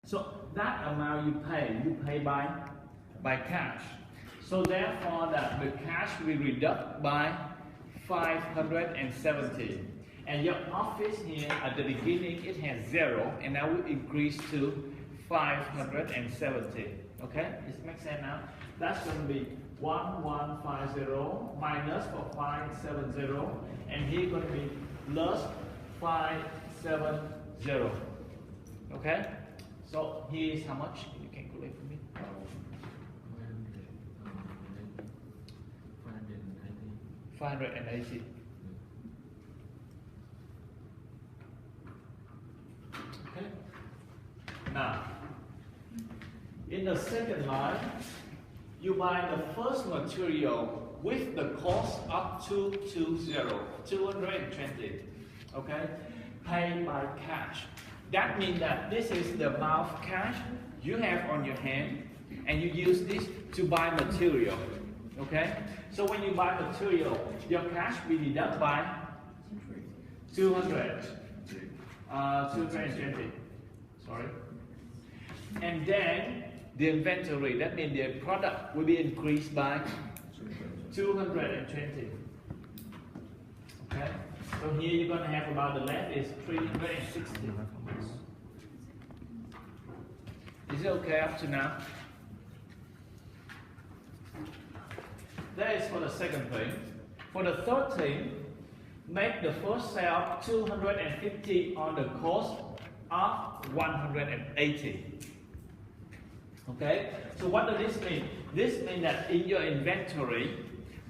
So that amount you pay by cash. So therefore the cash will reduct by 570. And your office here at the beginning it has 0 and now we increase to 570. Okay, it makes sense now. That's going to be 1150 minus for 570 and here going to be plus 570. Okay, so here is how much? Can you calculate for me? 580. Okay. Now, in the second line, you buy the first material with the cost up to 220. Okay, paid by cash. That means that this is the amount of cash you have on your hand, and you use this to buy material. Okay, so when you buy material, your cash will be deducted by 220. Sorry, and then the inventory, that means the product will be increased by 220. Okay, so here you're going to have about the left is 360. Is it okay up to now? That is for the second thing. For the third thing, make the first sale 250 on the cost of 180. Okay, so what does this mean? This means that in your inventory,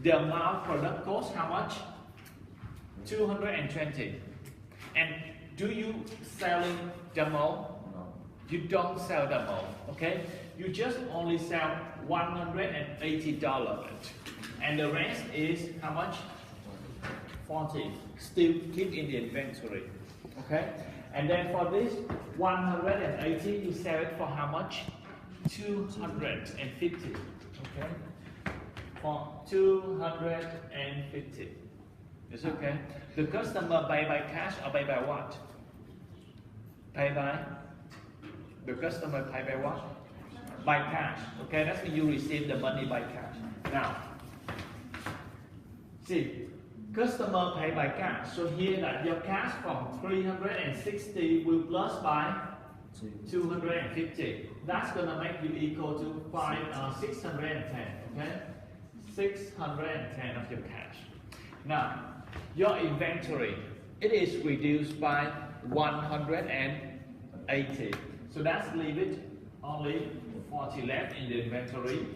the amount product costs how much? 220. And do you selling demo? No. You don't sell demo. Okay, you just only sell $180, and the rest is how much? 40. Still keep in the inventory. Okay, and then for this 180, you sell it for how much? 250. Okay, for 250. It's okay. The customer pay by cash or pay by what? Pay by. The customer pay by what? By cash. Okay, that's when you receive the money by cash. Now, see, customer pay by cash. So here that your cash from 360 will plus by 250. That's gonna make you equal to 610. Okay, 610 of your cash. Now, your inventory, it is reduced by 180. So that's leave it only 40 left in the inventory.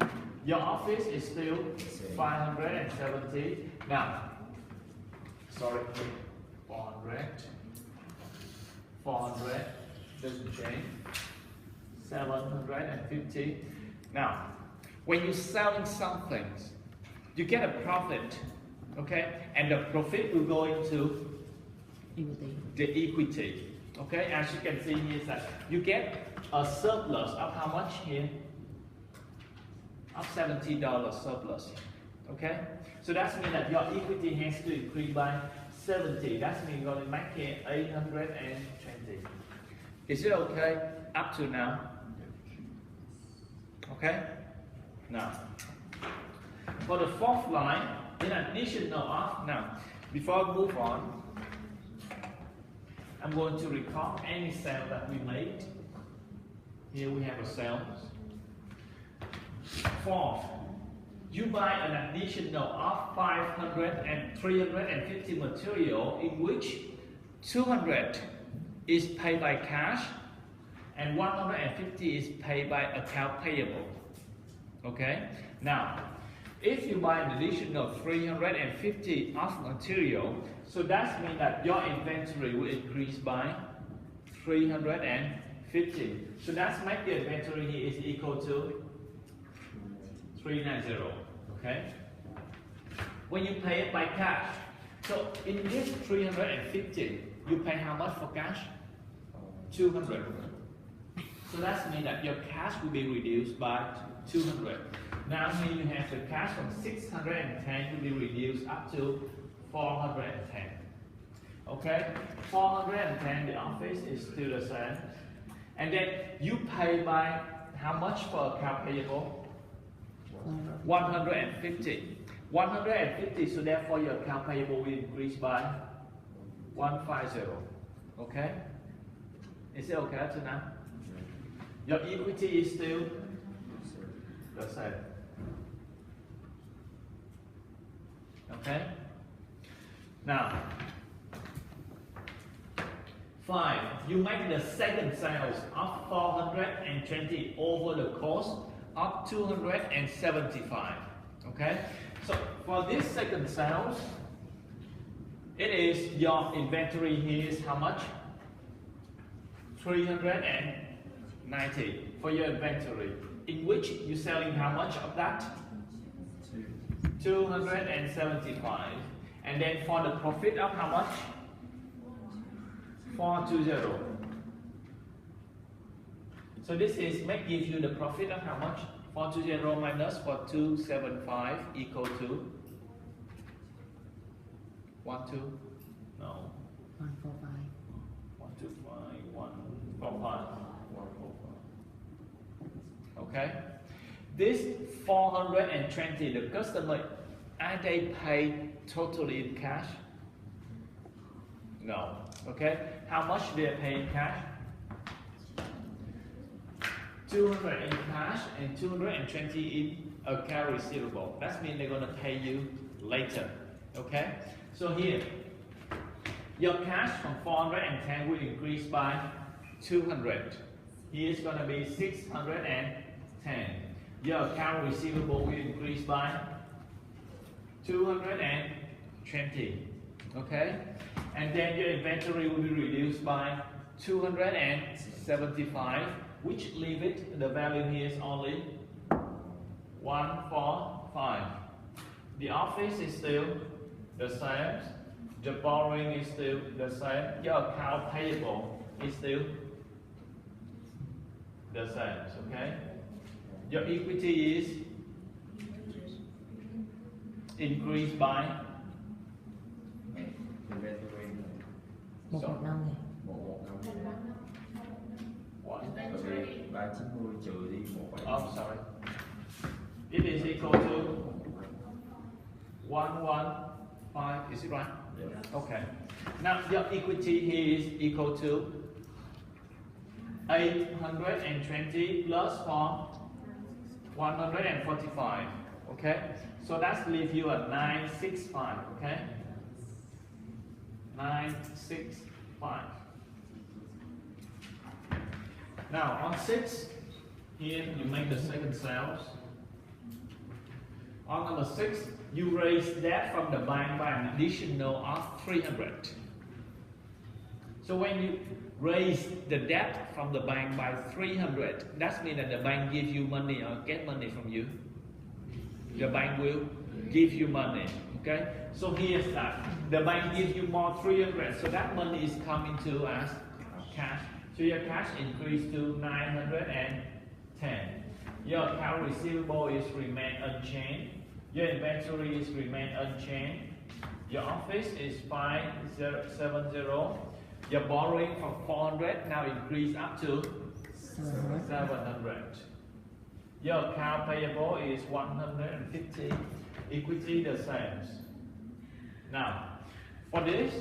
Your office is still 570. Now, sorry, 400 doesn't change. 750. Now, when you're selling something, you get a profit. Okay, and the profit will go into the equity. Okay, as you can see here, that you get a surplus of how much here? Of $70 surplus. Okay, so that means that your equity has to increase by 70. That means you're going to make it 820. Is it okay up to now? Okay, now for the fourth line. In addition of, now, before I move on, I'm going to record any sale that we made. Here we have a sale. Fourth, you buy an additional of 500 and 350 material in which 200 is paid by cash and 150 is paid by account payable. Okay, now, if you buy an additional 350 of material, so that means that your inventory will increase by 350. So that's make the inventory here is equal to 390. Okay. When you pay it by cash, so in this 350, you pay how much for cash? 200. So that means that your cash will be reduced by 200. Now here you have the cash from 610 will be reduced up to 410. Okay, 410, the office is still the same. And then you pay by how much for account payable? 150. 150, so therefore your account payable will increase by 150. Okay? Is it okay up to now? Your equity is still the same. Okay? Now, 5. You make the second sales of 420 over the cost of 275. Okay? So for this second sales, it is your inventory here is how much? 390 for your inventory, in which you're selling how much of that? 275. And then for the profit of how much? 420. So this is give you the profit of how much? 420 minus 4275 equal to 12. No. 145. 125, 145. Okay. This 420, the customer, are they paid totally in cash? No. Okay. How much they pay in cash? 200 in cash and 220 in account receivable. That means they're going to pay you later. Okay? So here, your cash from 410 will increase by 200. Here is going to be 610. Your account receivable will increase by 220. Okay? And then your inventory will be reduced by 275. Which leave it, the value here is only 145. The office is still the same. The borrowing is still the same. Your account payable is still the same. Okay? Your equity is increased by 115 Oh, sorry. It is equal to 115. Is it right? Yes. Okay. Now your equity here is equal to 820 plus 145. Okay. So that's leave you at 965. Okay. 965. Now on 6, here you make the second sales. On number 6, you raise debt from the bank by an additional of 300. So when you raise the debt from the bank by 300, that means that the bank gives you money or get money from you. The bank will give you money. Okay? So here's that. The bank gives you more 300. So that money is coming to us cash. So your cash increased to 910. Your account receivable is remain unchanged. Your inventory is remain unchanged. Your office is 570. Your borrowing from 400 now increased up to 700. Your account payable is 150. Equity the same. Now, for this,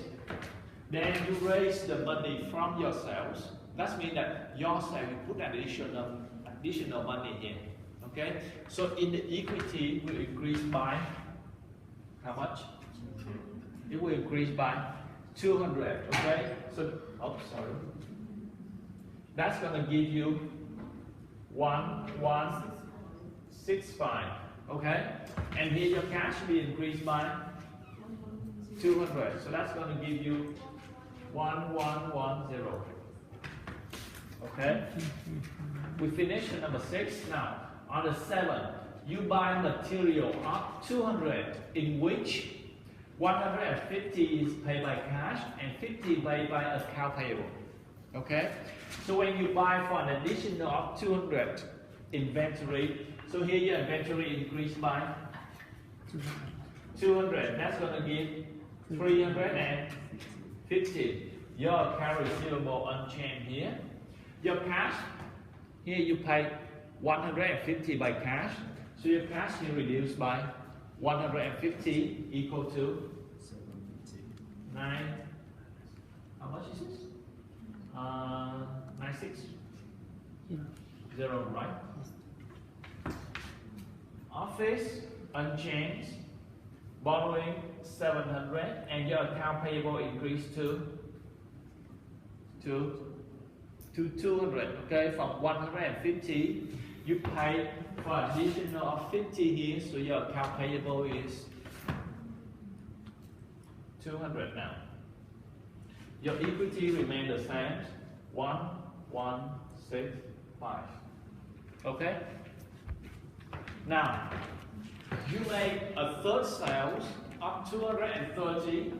then you raise the money from your sales. That means that your sales will put additional money in. Okay? So in the equity will increase by how much? It will increase by 200. Okay? So, sorry. That's going to give you 1165. Okay? And here your cash will increase by 200. So that's going to give you 1110. Okay? We finish number 6. Now, on the 7, you buy material of 200, in which 150 is paid by cash and 50 paid by account payable. Okay? So when you buy for an additional of 200 inventory, so here your inventory increased by 200. That's going to give 350. Your account receivable unchanged here. Your cash, here you pay 150 by cash, so your cash is reduced by 150 equal to 9, how much is this? 96? 0, right? Office, unchanged, borrowing 700, and your account payable increased to 200, okay, from 150, you pay for additional of 50 here, so your account payable is 200 now. Your equity remains the same, 1165, okay? Now, you make a third sales of 230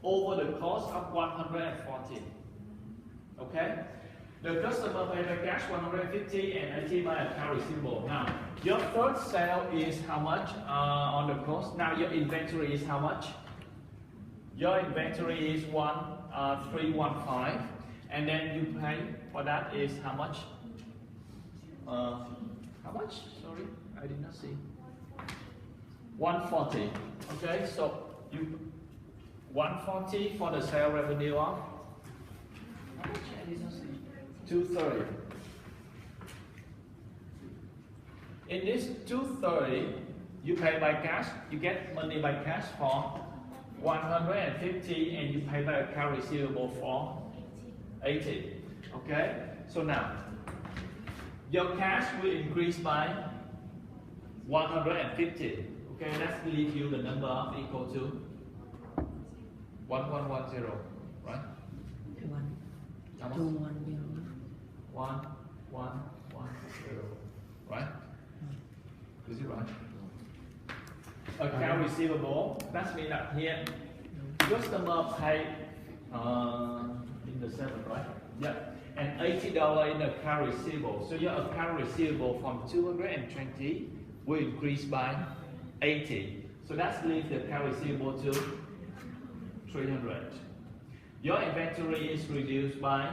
over the cost of 140, okay? The customer paid by cash 150 and 80 by account receivable. Now, your third sale is how much on the cost? Now, your inventory is how much? Your inventory is 1315, and then you pay for that is how much? How much? Sorry, I did not see. 140. Okay, so you 140 for the sale revenue of how much? I did not see. 230. In this 230, you pay by cash. You get money by cash for 150, and you pay by account receivable for 80. Okay. So now your cash will increase by 150. Okay. Let's leave you the number of equal to 1110. Right? 1110, right? Is it right? Account receivable, that means that here, customer pay in the 7th, right? Yeah, and $80 in account receivable. So your account receivable from 220 will increase by 80. So that's leave the account receivable to 300. Your inventory is reduced by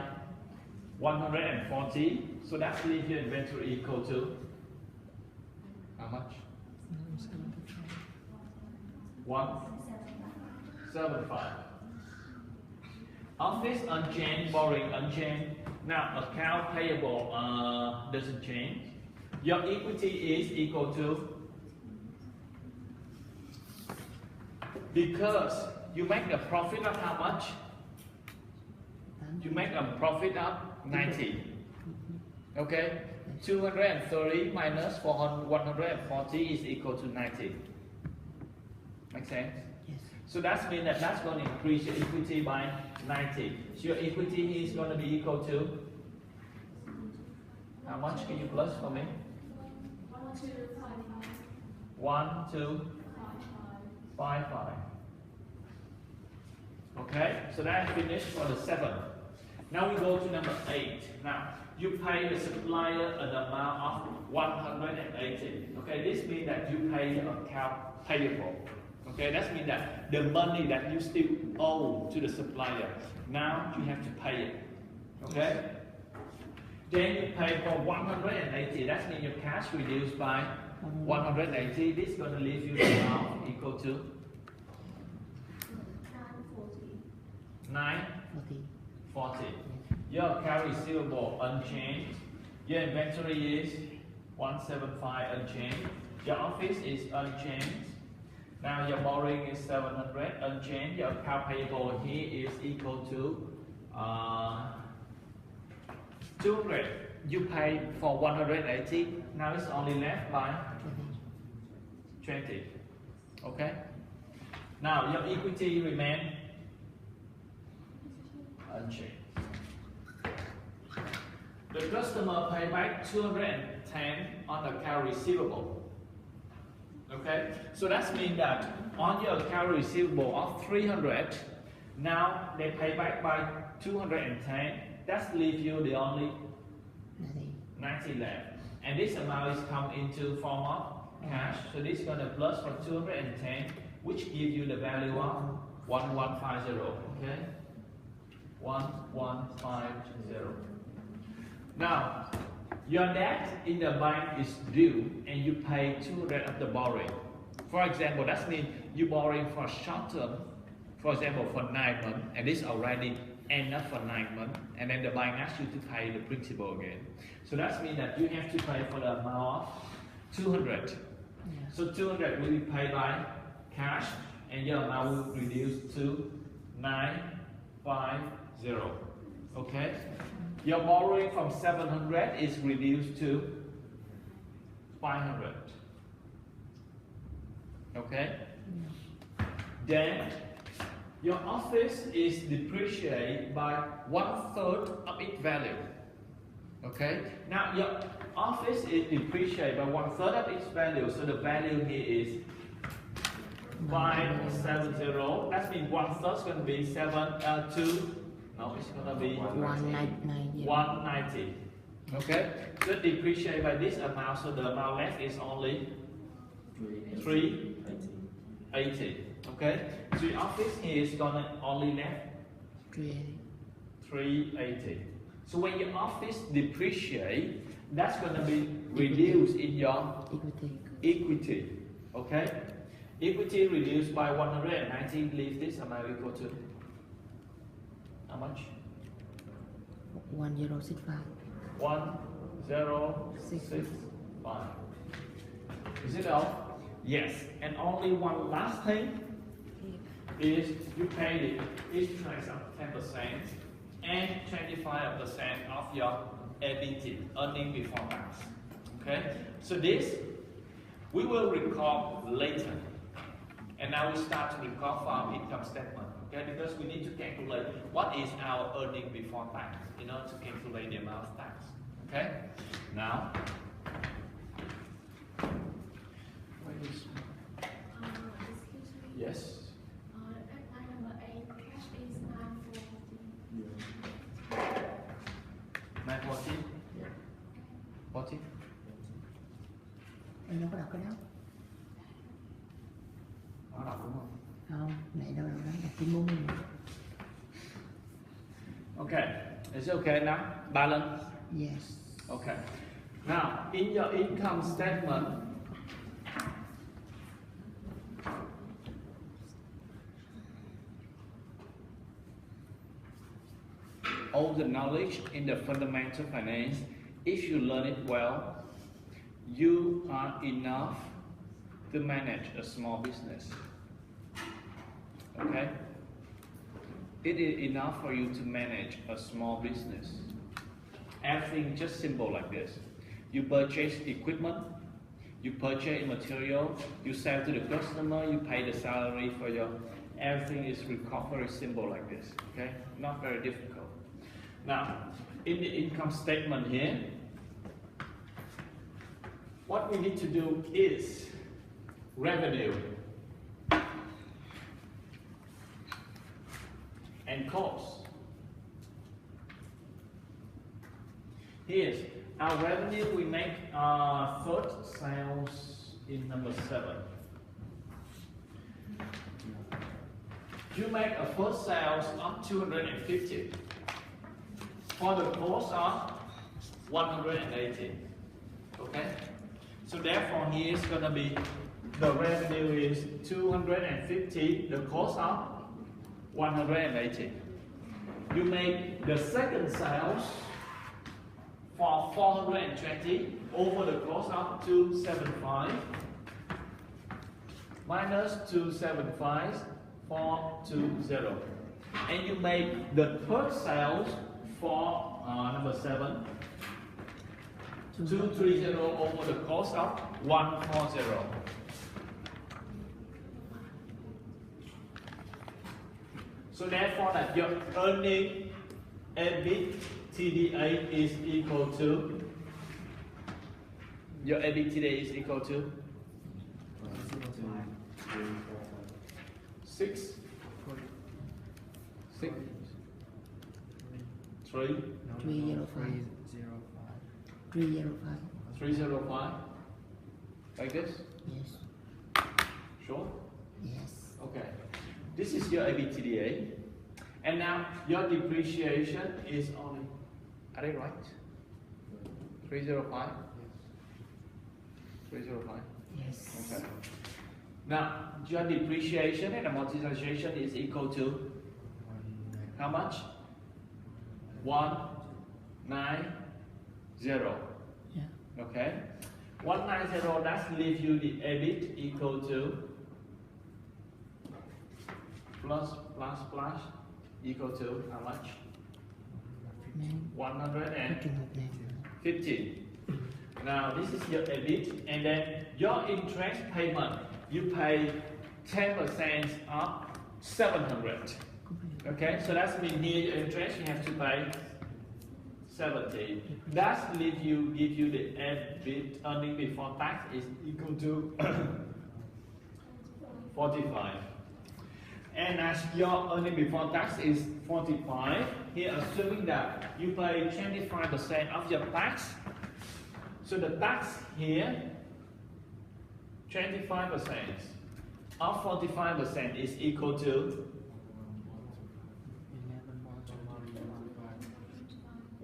140, so that's leave your inventory equal to how much? 175. Office unchanged, borrowing unchanged. Now account payable doesn't change. Your equity is equal to, because you make a profit of how much? You make a profit of 90. Okay? 230 minus 140 is equal to 90. Make sense? Yes. So that means that that's going to increase your equity by 90. So your equity is going to be equal to how much? Can you plus for me? 1255. Okay, so that is finished for the 7th. Now we go to number 8. Now you pay the supplier an amount of 180. Okay, this means that you pay the account payable. Okay, that means that the money that you still owe to the supplier, now you have to pay it. Okay? Then you pay for 180. That means your cash reduced by 180. This is going to leave you the amount equal to 940. Your account receivable unchanged. Your inventory is 175 unchanged. Your office is unchanged. Now your borrowing is 700 unchanged. Your account payable here is equal to 200. You pay for 180. Now it's only left by 20. Okay. Now your equity remains unchanged. The customer pay back 210 on account receivable. Okay, so that means that on your account receivable of 300, now they pay back by 210. That leaves you the only 90 left, and this amount is come into form of cash. So this is going to plus for 210, which gives you the value of 1150. Okay, 1150. Now, your debt in the bank is due and you pay 200 of the borrowing. For example, that means you borrowing for short term, for example, for 9 months, and this already end up for 9 months, and then the bank asks you to pay the principal again. So that means that you have to pay for the amount of 200. So 200 will be paid by cash, and your amount will reduce to 950. Okay? Your borrowing from 700 is reduced to 500. Okay? Then your office is depreciated by 1/3 of its value. Okay? Now your office is depreciated by 1/3 of its value, so the value here is 570. That means 1/3 is going to be 2. No, it's going to be 190. Okay? So depreciated by this amount, so the amount left is only 380. Okay? So your office here is going to only left 380. So when your office depreciate, that's going to be reduced in your equity. Okay? Equity reduced by 190 leaves this amount equal to how much? 1065. 1065. Is it all? Yes. And only one last thing is you pay each transaction 10% and 25% of your EBIT, earning before tax. Okay? So this we will record later. And now we start to record for our income statement. Okay? Because we need to calculate what is our earning before tax in order to calculate the amount of tax. Okay? Now, Excuse me. yes. At line number 8, cash is 940. 940? 40? Em đâu có đọc cái đó. Nó đọc đúng không? Không, mẹ đâu đọc đó, đọc trên môn mình. Okay. Is it okay now? Balance? Yes. Okay. Now, in your income statement, all the knowledge in the fundamental finance, if you learn it well, you are enough to manage a small business. Okay? It is enough for you to manage a small business. Everything just simple like this. You purchase equipment, you purchase material, you sell to the customer, you pay the salary for your, everything is very simple like this. Okay? Not very difficult. Now, in the income statement here, what we need to do is revenue and cost. Here's our revenue. We make our first sales in number 7. You make a first sales of 250 for the cost of 180. Okay? So therefore here is going to be the revenue is 250, the cost of 180. You make the second sales for 420 over the cost of 275 minus 275 420. And you make the third sales for number 7 230 over the cost of 140. So therefore that your earning EBITDA is equal to, your EBITDA is equal to 6 3 305. 305 like this? Yes. Sure? Yes. Okay. This is your EBITDA. And now your depreciation is only, are they right? 305? 305. Yes. Okay. Now, your depreciation and amortization is equal to how much? 190. Yeah. Okay. 190, that leaves you the EBIT equal to plus equal to how much? Nine. 115. Now this is your EBIT, and then your interest payment, you pay 10% of 700. Okay, so that's mean here your interest you have to pay 70. That give you the EBIT, earning before tax, is equal to 45. And as your earning before tax is 45, here assuming that you pay 25% of your tax, so the tax here, 25% of 45% is equal to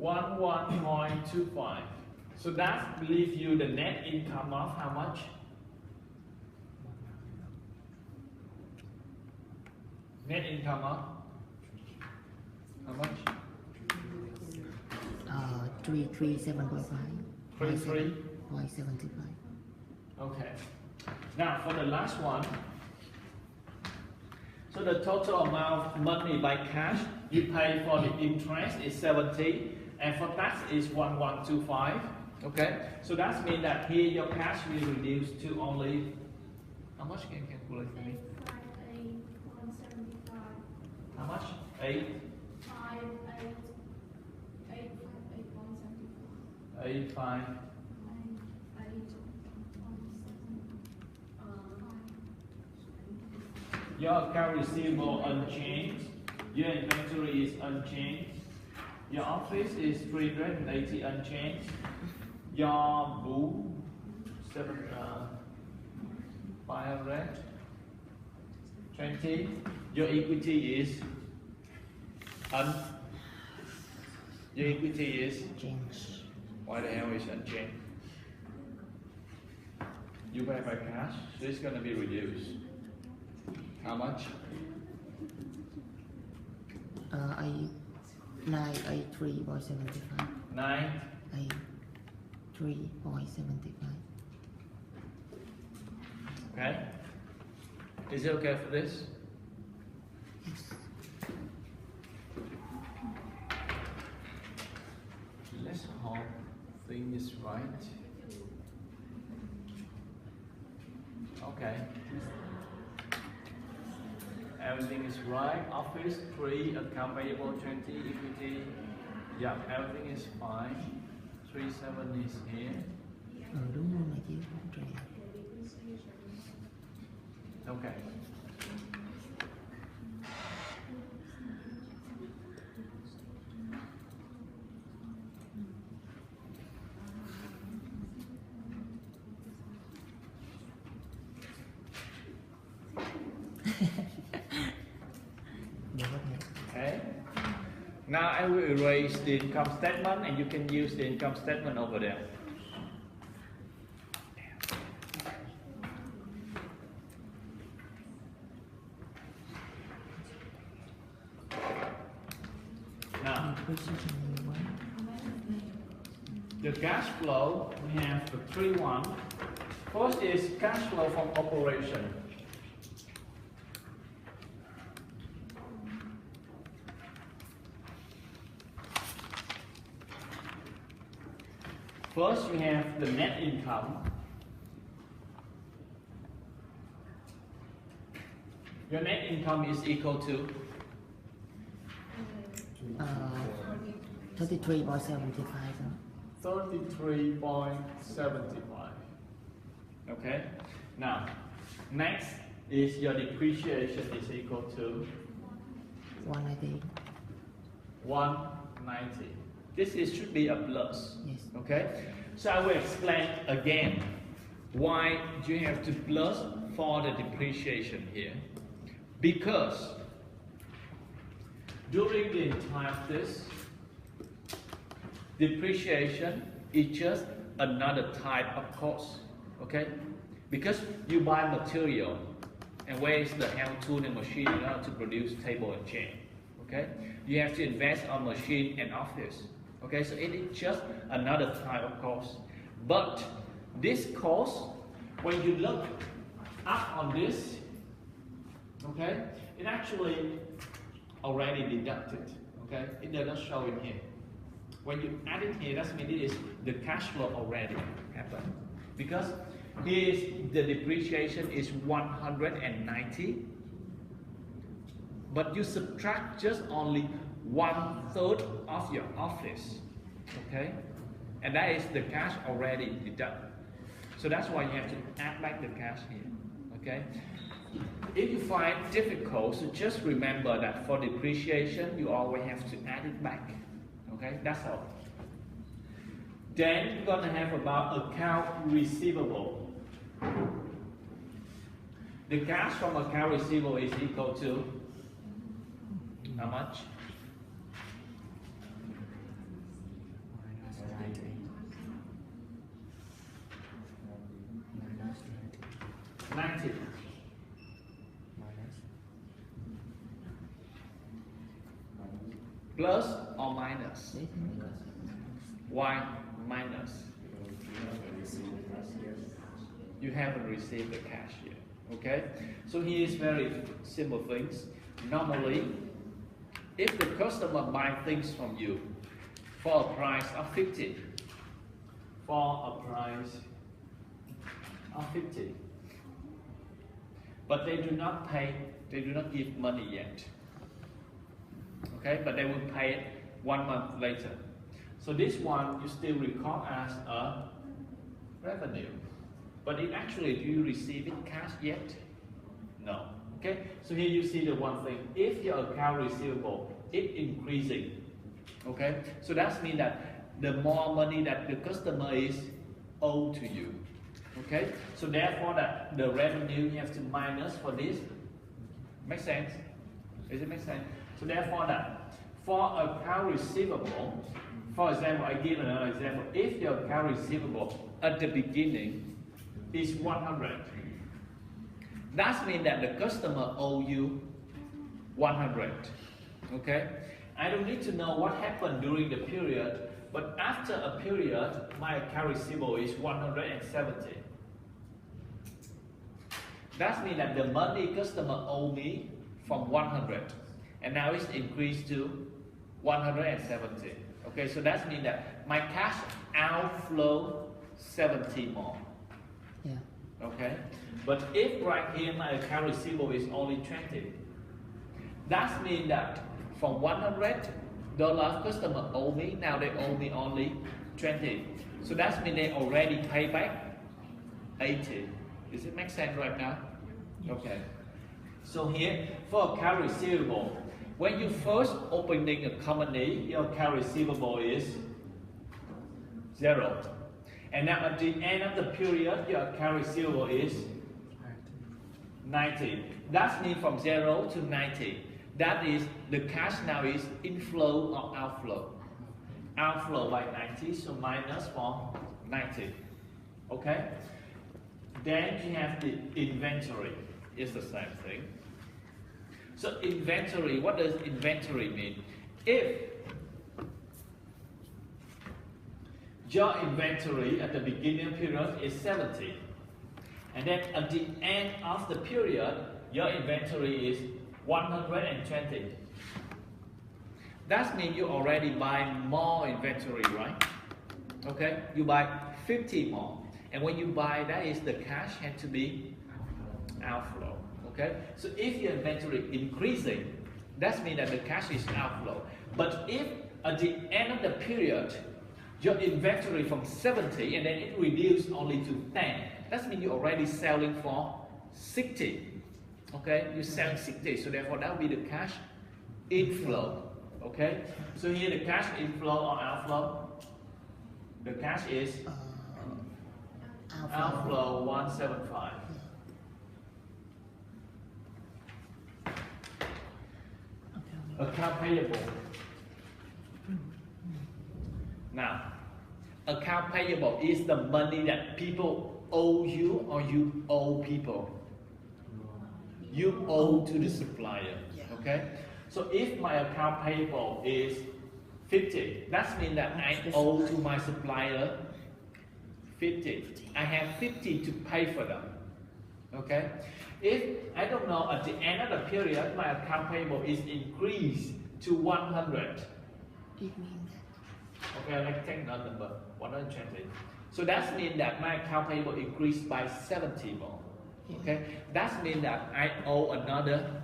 11.25. So that leaves you the net income of how much? Net income of how much? 337.5. 33. 575. Okay. Now for the last one, so the total amount of money by cash you pay for the interest is 70, and for tax is 1125. Okay. So that means that here your cash will reduce to only how much? Can you calculate for me? 175. How much? 8. 85. Your account receivable unchanged. Your inventory is unchanged. Your office is 380 unchanged. Your boo 520. Your equity is your equity is Change. why the hell is unchanged? You pay by cash, so it's gonna be reduced. How much? 983.75. 9. 3.75. Okay. Is it okay for this? Yes. Let's hope thing is right. Okay. Everything is right. Office 3, account payable 20, equity. Yeah, everything is fine. 37 is here. Đúng luôn này chứ. Trời. Okay. Okay. Now I will erase the income statement, and you can use the income statement over there. Now, the cash flow, we have the 3-1. First is cash flow from operation. First, we have the net income. Your net income is equal to 33.75. 33.75. Okay. Now, next is your depreciation is equal to 190. 190. This should be a plus. Yes. Okay. So I will explain again why you have to plus for the depreciation here. Because during the entire of this, depreciation It's just another type of cost, okay? Because you buy material, and where is the hand tool and machine in order to produce table and chair, okay? You have to invest on machine and office, okay? So it is just another type of cost. But this cost, when you look up on this, okay, it actually already deducted, okay? It does not show in here. When you add it here, that means it is the cash flow already happened. Because here is the depreciation is 190, but you subtract just only 1/3 of your office, okay? And that is the cash already deducted. So that's why you have to add back the cash here, okay? If you find difficult, so just remember that for depreciation, you always have to add it back, okay? That's all. Then you're gonna have about account receivable. The cash from account receivable is equal to how much? $90. Plus or minus? Why minus? You haven't received the cash yet, okay? So here is very simple things. Normally, if the customer buys things from you for a price of 50, but they do not pay, they do not give money yet, okay? But they will pay it 1 month later. So this one you still record as a revenue. But it actually, do you receive it cash yet? No. Okay? So here you see the one thing. If your account receivable is increasing, okay? So that means that the more money that the customer is owed to you. Okay? So therefore that the revenue you have to minus for this. Make sense? Does it make sense? So therefore that for account receivable, for example, I give another example. If your account receivable at the beginning is 100, that means that the customer owes you 100. Okay? I don't need to know what happened during the period, but after a period, my account receivable is 170. That means that the money customer owes me from 100, and now it's increased to 170. Okay, so that means that my cash outflow 70 more. Yeah. Okay, but if right here my account receivable is only 20, that means that from $100 customer owe me, now they owe me only 20. So that means they already pay back 80. Does it make sense right now? Okay. So here for account receivable, when you first opening a company, your account receivable is 0. And now at the end of the period, your account receivable is 90. That means from 0 to 90. That is, the cash now is inflow or outflow. Outflow by 90, so minus for 90. Okay? Then you have the inventory. It's the same thing. So inventory, what does inventory mean? If your inventory at the beginning period is 70, and then at the end of the period, your inventory is 120. That means you already buy more inventory, right? Okay, you buy 50 more. And when you buy, that is the cash had to be outflow. Okay, so if your inventory increasing, that means that the cash is outflow. But if at the end of the period, your inventory from 70 and then it reduced only to 10, that means you're already selling for 60. Okay, you're selling 60, so therefore that will be the cash inflow. Okay, so here the cash inflow or outflow, the cash is outflow 175. Account payable. Now, account payable is the money that people owe you or you owe people. You owe to the supplier. Okay. So if my account payable is 50, that means that I owe to my supplier 50. I have 50 to pay for them. Okay. If I don't know at the end of the period my account payable is increased to 100. It means Okay, let's take another number 120. So that means that my account payable increased by 70 more. Okay, that means that I owe another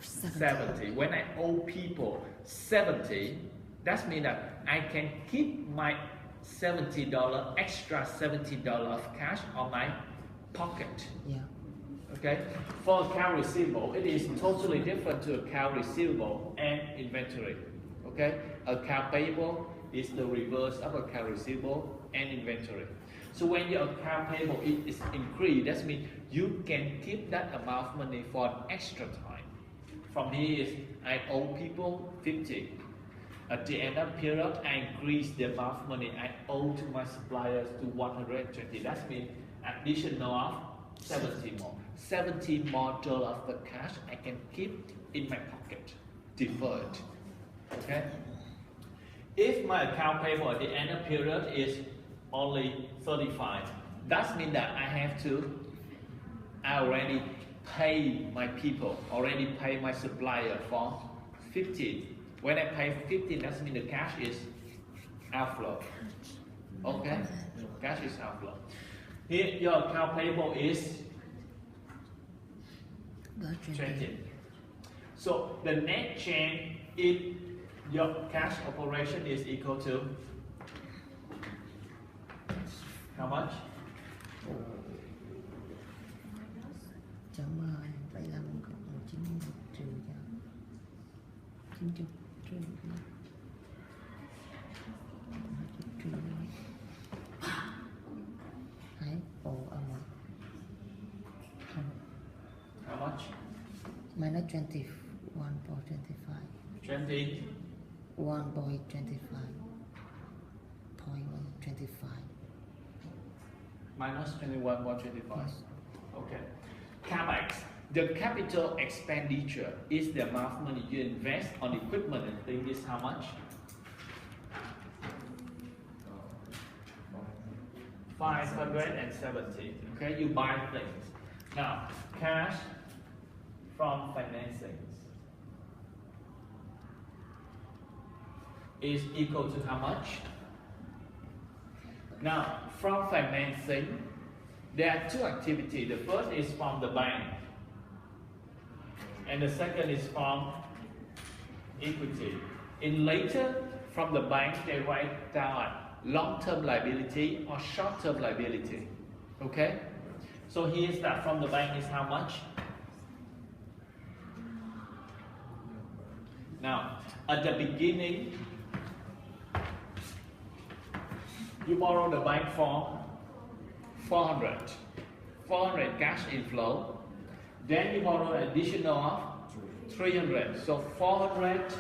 70. When I owe people 70, that means that I can keep my $70, extra $70 of cash on my pocket. yeah. Okay, for account receivable, it is totally different to account receivable and inventory. Okay, account payable is the reverse of account receivable and inventory. So when your account payable is increased, that means you can keep that amount of money for an extra time. From here is I owe people 50. At the end of period, I increase the amount of money I owe to my suppliers to 120. That means additional of 70 more. $70 more of the cash I can keep in my pocket, deferred. Okay. If my account payable at the end of period is only 35, that means that I already pay my people, already pay my supplier for 50. When I pay 50, that means the cash is outflow. Okay, cash is outflow. Here your account payable is 20. So the net change if your cash operation is equal to how much? Chấm vậy là mình cộng 9 trừ cho 9 trừ trừ hãy ồ âm How much? minus 21.25 20. 1.25 Minus 21.25. Yes. Okay. CapEx. The capital expenditure is the amount of money you invest on equipment and things. Is how much? 570. Okay, you buy things. Now, cash from financing is equal to how much? Now, from financing, there are two activities. The first is from the bank, and the second is from equity. In later, from the bank, they write down long-term liability or short-term liability. Okay? So here's that from the bank is how much? Now, at the beginning, you borrow the bank for 400 cash inflow, then you borrow an additional of 300, so 400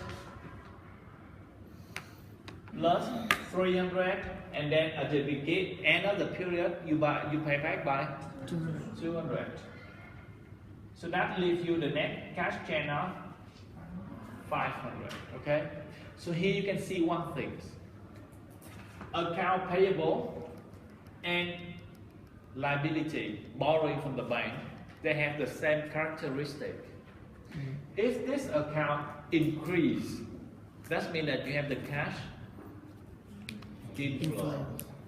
plus 300, and then at the end of the period you pay back by 200. So that leaves you the net cash chain of 500. Okay, so here you can see one thing. Account payable and liability, borrowing from the bank, they have the same characteristic. If this account increase, that means that you have the cash inflow.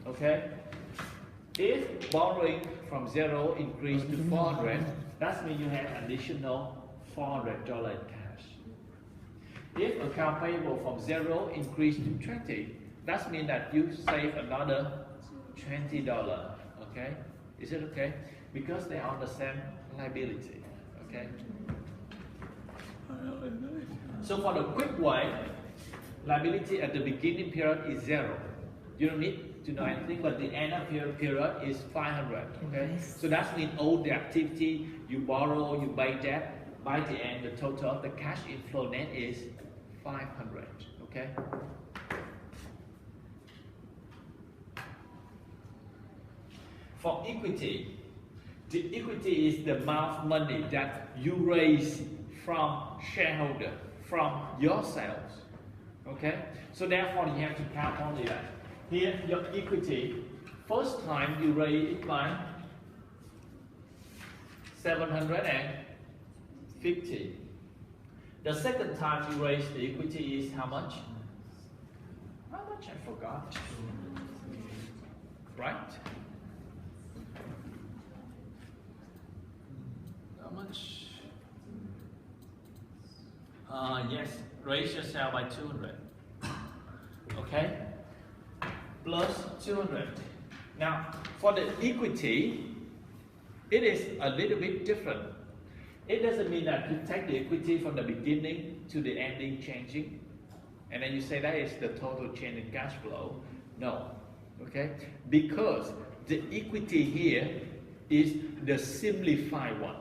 Okay? If borrowing from 0 increase to 400, that means you have additional $400 in cash. If account payable from 0 increase to 20, that means that you save another $20. Okay? Is it okay? Because they are the same liability. Okay? So for the quick way, liability at the beginning period is 0. You don't need to know anything, but the end of period is 500. Okay? So that means all the activity you borrow, you buy debt, by the end the total of the cash inflow net is 500. Okay? For equity, the equity is the amount of money that you raise from shareholder, from yourselves. Okay? So therefore you have to count only that. Here your equity, first time you raise it by 750. The second time you raise the equity is how much? How much I forgot. Right? How much? Yes, raise yourself by 200. Okay? Plus 200. Now, for the equity, it is a little bit different. It doesn't mean that you take the equity from the beginning to the ending changing, and then you say that is the total change in cash flow. No. Okay? Because the equity here is the simplified one.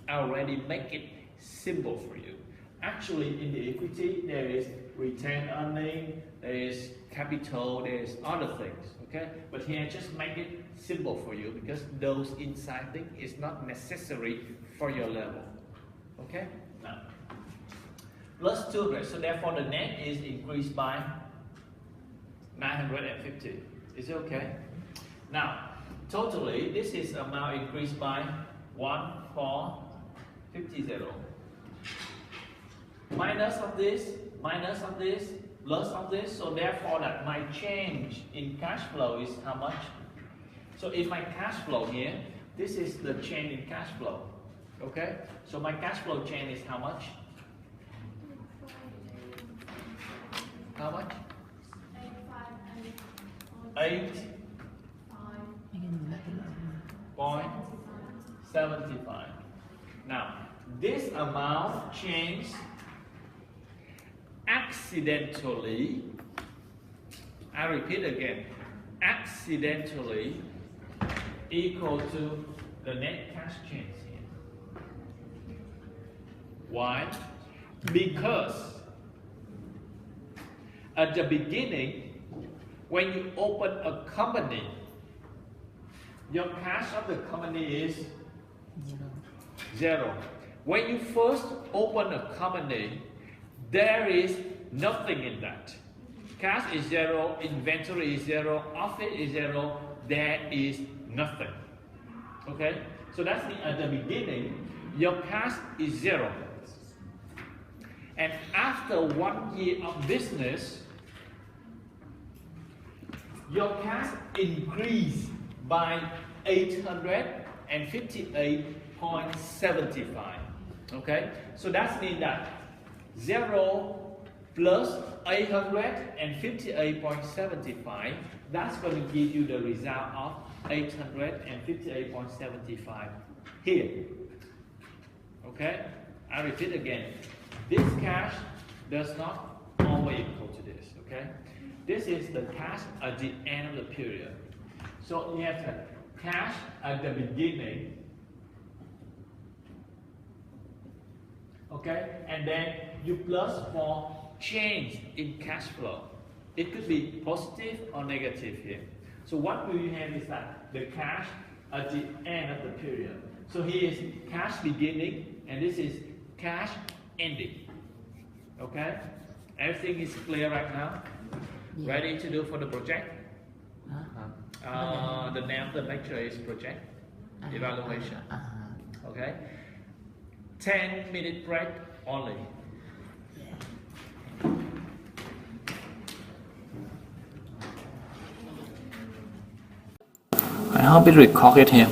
I already make it simple for you. Actually, in the equity, there is retained earning, there is capital, there is other things. Okay? But here, I just make it simple for you because those inside things is not necessary for your level. Okay? Now, plus 200. So therefore, the net is increased by 950. Is it okay? Now, totally, this is amount increased by 1450. Minus of this, plus of this. So therefore, that my change in cash flow is how much? So in my cash flow here, this is the change in cash flow. Okay? So my cash flow change is how much? How much? 8.75. Now, this amount changed accidentally, I repeat again, accidentally equal to the net cash change here. Why? Because at the beginning, when you open a company, your cash of the company is zero. When you first open a company, there is nothing in that. Cash is zero, inventory is zero, office is zero, there is nothing. Okay? So that's at the beginning, your cash is zero. And after 1 year of business, your cash increased by 858.75. Okay? So that means that 0 plus 858.75, that's going to give you the result of 858.75 here. Okay? I repeat again. This cash does not always equal to this. Okay? This is the cash at the end of the period. So you have to have cash at the beginning. Okay? And then you plus for change in cash flow. It could be positive or negative here. So what we have is that the cash at the end of the period. So here is cash beginning and this is cash ending. Okay? Everything is clear right now? Yeah. Ready to do for the project? The name of the lecture is project evaluation. Okay? 10-minute break only. I hope it recorded here.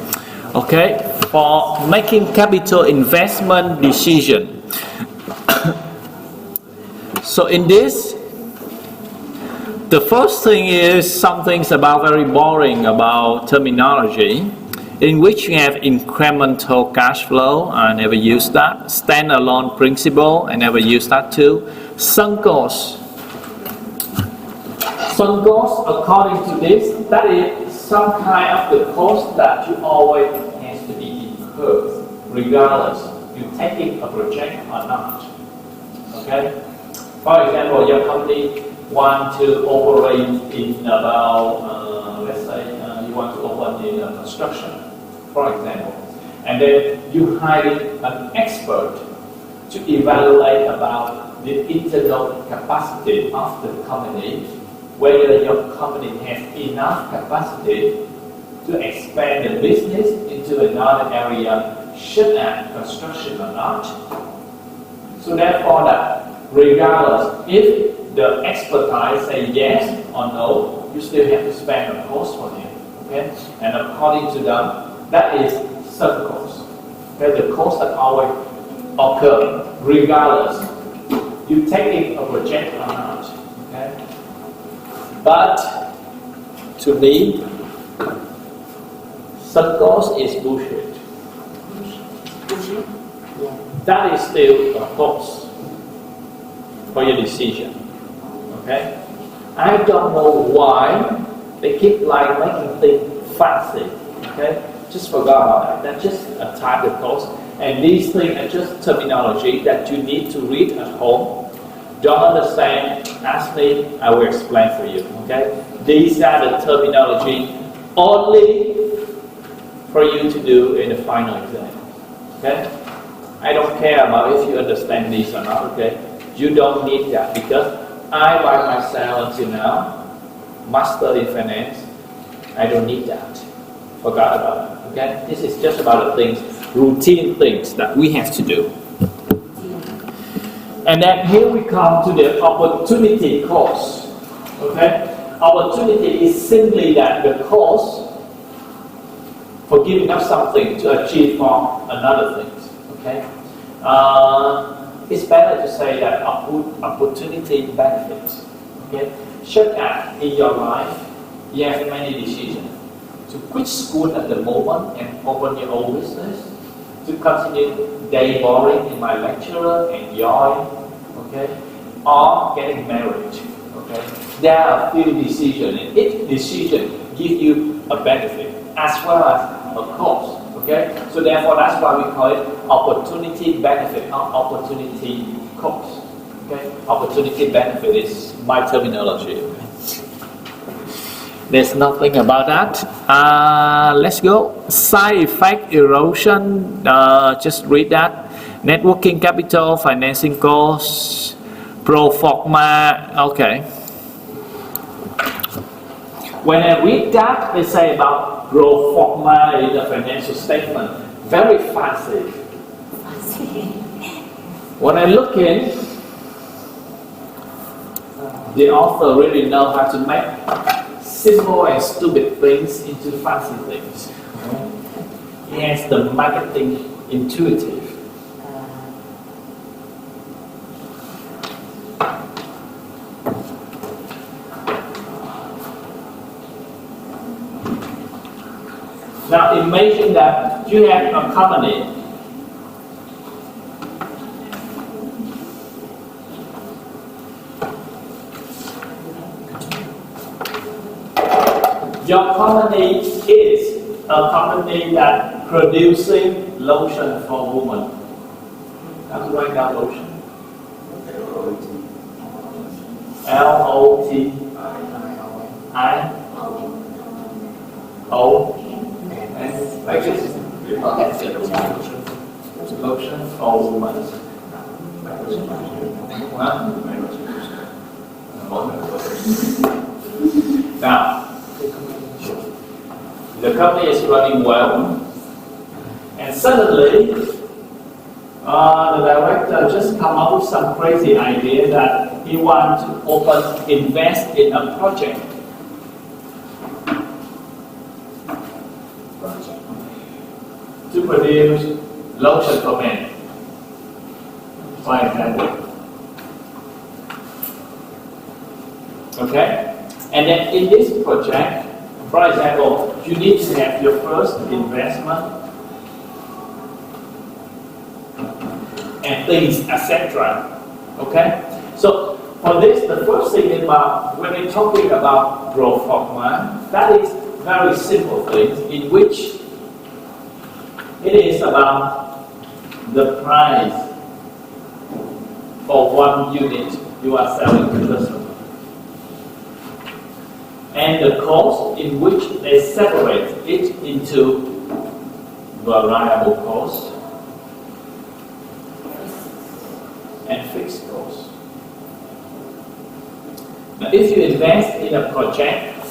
Okay, for making capital investment decision. So in this, the first thing is something's about very boring about terminology, in which you have incremental cash flow. I never use that. Standalone principle. I never use that too. Sunk cost. Sunk cost, according to this, that is some kind of the cost that you always has to be incurred, regardless you taking a project or not. Okay. For example, your company want to operate in about, let's say, you want to open in construction, for example. And then you hire an expert to evaluate about the internal capacity of the company, whether your company has enough capacity to expand the business into another area, such as construction or not. So therefore, that regardless if the expertise say yes or no, you still have to spend a cost for him. Okay, and according to them, that is certain cost. Okay, the cost that always occur regardless you taking a project or not. Okay, but to me, certain cost is bullshit. Yeah. That is still a cost for your decision. Okay, I don't know why they keep like making things fancy. Okay, just forgot about that. That's just a type of cost, and these things are just terminology that you need to read at home. Don't understand? Ask me. I will explain for you. Okay, these are the terminology only for you to do in the final exam. Okay, I don't care about if you understand this or not. Okay, you don't need that because I by myself until now, master in finance, I don't need that. Forgot about it. Okay, this is just about the things, routine things that we have to do. And then here we come to the opportunity cost. Okay, opportunity is simply that the cost for giving up something to achieve for another thing. Okay, it's better to say that opportunity benefits. Okay, such as in your life, you have many decisions to quit school at the moment and open your own business, to continue day boring in my lecturer, enjoy, okay, or getting married. Okay, there are a few decisions, and each decision gives you a benefit as well as a cost. Okay, so therefore that's why we call it opportunity benefit, not opportunity cost. Okay, opportunity benefit is my terminology. There's nothing about that. Let's go. Side effect erosion. Just read that. Networking capital, financing costs, pro forma. Okay. When I read that, they say about pro forma in the financial statement. Very fancy. When I look in, the author really knows how to make simple and stupid things into fancy things. He has the marketing intuitive. Now imagine that you have a company. Your company is a company that producing lotion for women. How to write down lotion? L-O-T-I-O. Like this. Lotion for women. Now, the company is running well, and suddenly the director just come up with some crazy idea that he wants to invest in a project. To produce lotion for men, for example. Okay? And then in this project, for example, you need to have your first investment and things, etc. Okay? So for this, the first thing is about when we're talking about pro forma, that is very simple things in which it is about the price for one unit you are selling to the customer. and the cost in which they separate it into variable cost and fixed cost. Now, if you invest in a project,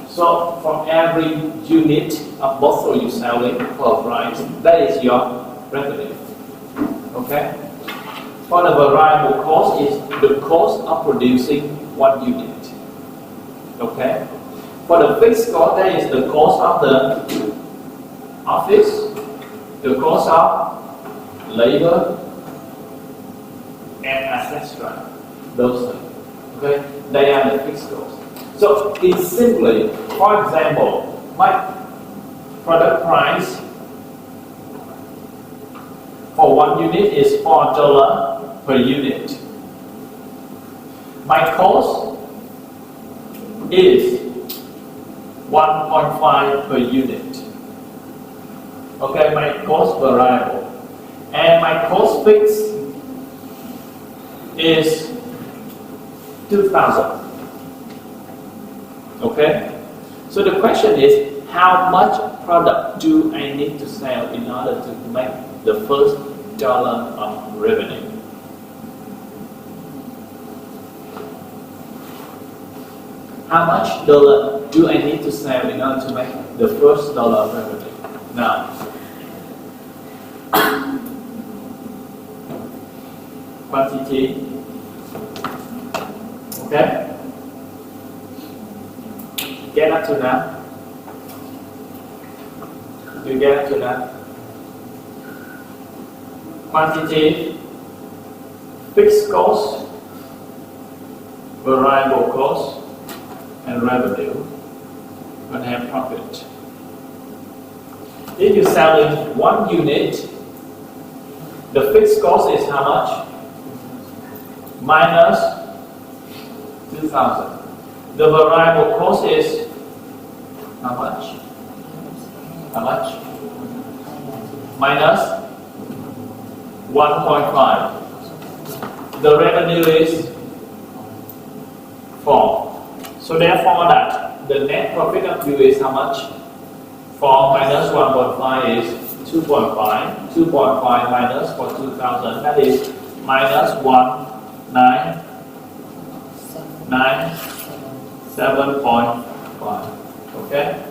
so for every unit of bottle you selling per price, that is your revenue. Okay? For the variable cost is the cost of producing one unit. Okay? For the fixed cost, that is the cost of the office, the cost of labor, and etc. Those things. Okay? They are the fixed costs. So it's simply, for example, my product price for one unit is $4 per unit. My cost is 1.5 per unit. Okay, my cost variable. And my cost fixed is 2,000. Okay? So the question is, how much product do I need to sell in order to make the first dollar of revenue? How much dollar do I need to sell in order to make the first dollar of revenue? Now, quantity. Okay? Get up to now? You get up to now? Quantity, fixed cost, variable cost, and revenue, and have profit. If you're selling one unit, the fixed cost is how much? Minus 2,000. The variable cost is how much? How much? Minus 1.5. The revenue is 4. So therefore that the net profit of you is how much? 4 minus 1.5 is 2.5. 2.5 minus for 2,000, that is minus 1,997.5. Okay?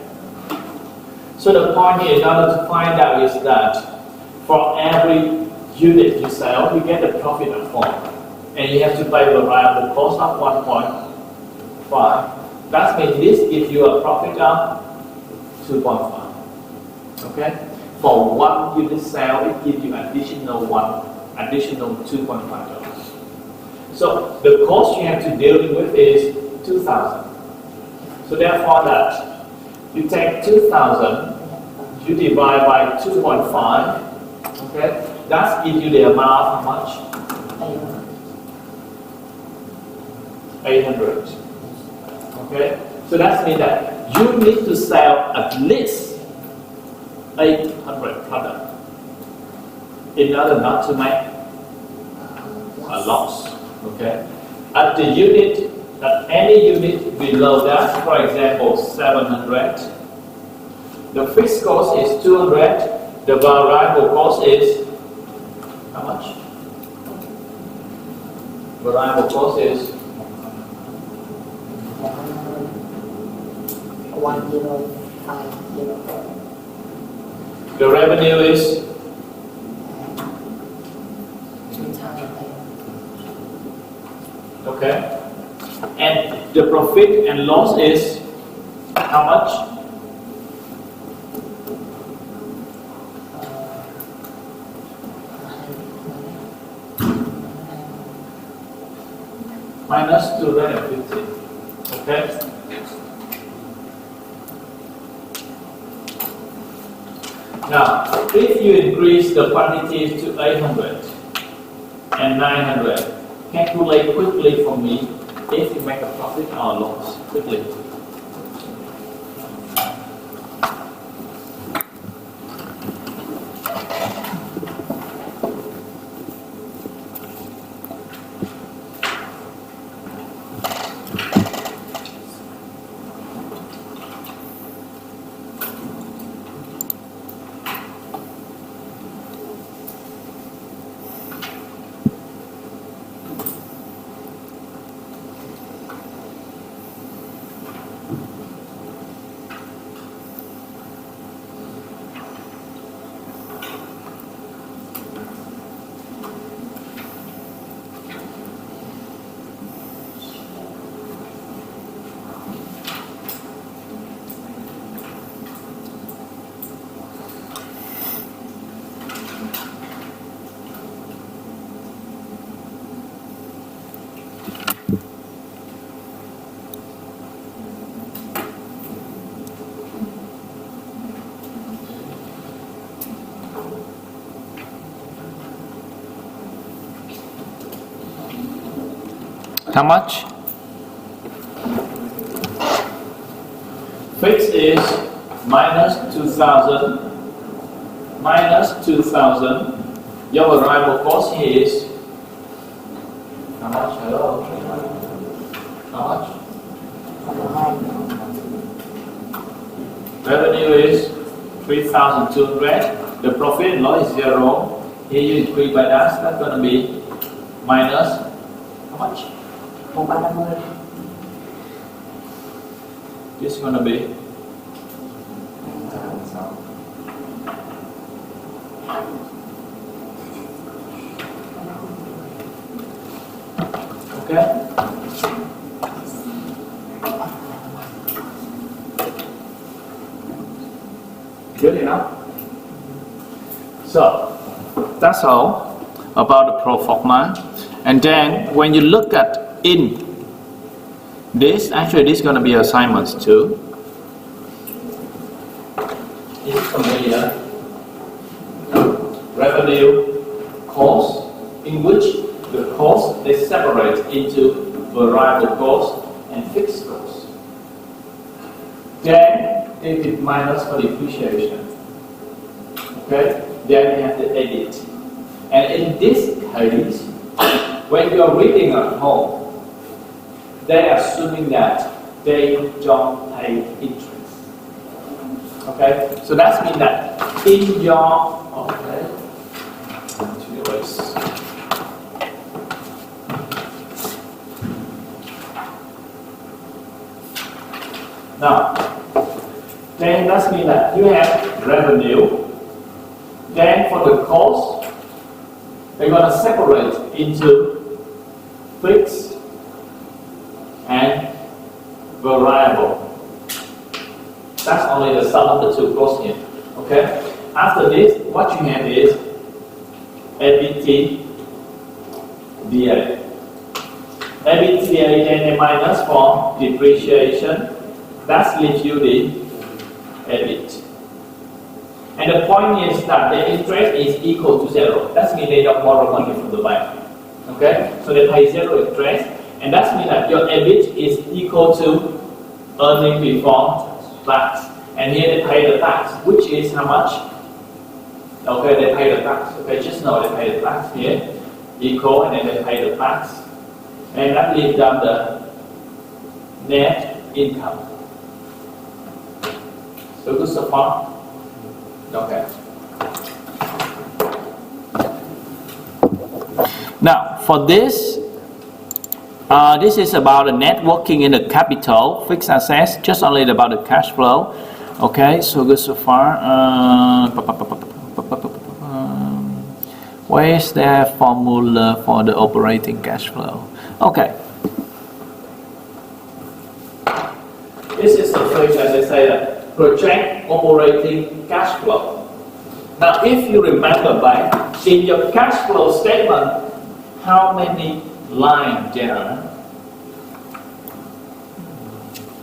So the point here in order to find out is that for every unit you sell, you get a profit of 4. And you have to pay the variable cost of 1.5. That means this gives you a profit of 2.5. Okay? For one unit sale, it gives you additional $2.5. So the cost you have to deal with is 2,000. So therefore that you take 2,000, you divide by 2.5, okay? That gives you the amount of how much? 800. Okay? So that means that you need to sell at least 800 products in order not to make a loss. Okay? At the unit, at any unit below that, for example, 700, the fixed cost is 200, the variable cost is how much? Variable cost is 1050. the revenue is 2,000. okay, and the profit and loss is how much? Minus 250. Okay. Now, if you increase the quantities to 800 and 900, calculate quickly for me if you make a profit or loss. Quickly. how much? Fixed is minus 2,000 minus 2,000. Your variable cost here is how much? Hello? How much? Revenue is 3,200. The profit and loss is 0. Here you increase by that. That's going to be minus how much? 150. This is going to be okay. Good enough. So that's all about the pro forma. And then when you look at in this, actually this is going to be assignments too. It's familiar. Revenue, cost, in which the cost they separate into variable cost and fixed cost. Then if it minus for depreciation. Okay? Then you have to edit. And in this case, when you are reading at home, they are assuming that they don't pay interest. Okay? So that means that in your now, then that means that you have revenue. Then for the cost, they're going to separate into fixed and variable. That's only the sum of the two costs here. Okay? After this, what you have is EBITDA. EBITDA then minus for depreciation. That leaves you the EBIT. And the point is that the interest is equal to 0. That means they don't borrow money from the bank. Okay? So they pay 0 interest. And that means that your EBIT is equal to earning before tax. And here they pay the tax, which is how much? Okay, they pay the tax. Okay, just know they pay the tax here. Equal, and then they pay the tax. And that leaves them the net income. So good so far? Okay. Now, for this, this is about the net working in the capital, fixed assets, just only about the cash flow. Okay, so good so far. Where is their formula for the operating cash flow? Okay. This is the phrase, as I say, that project operating cash flow. Now, if you remember back, in your cash flow statement, how many lines there are?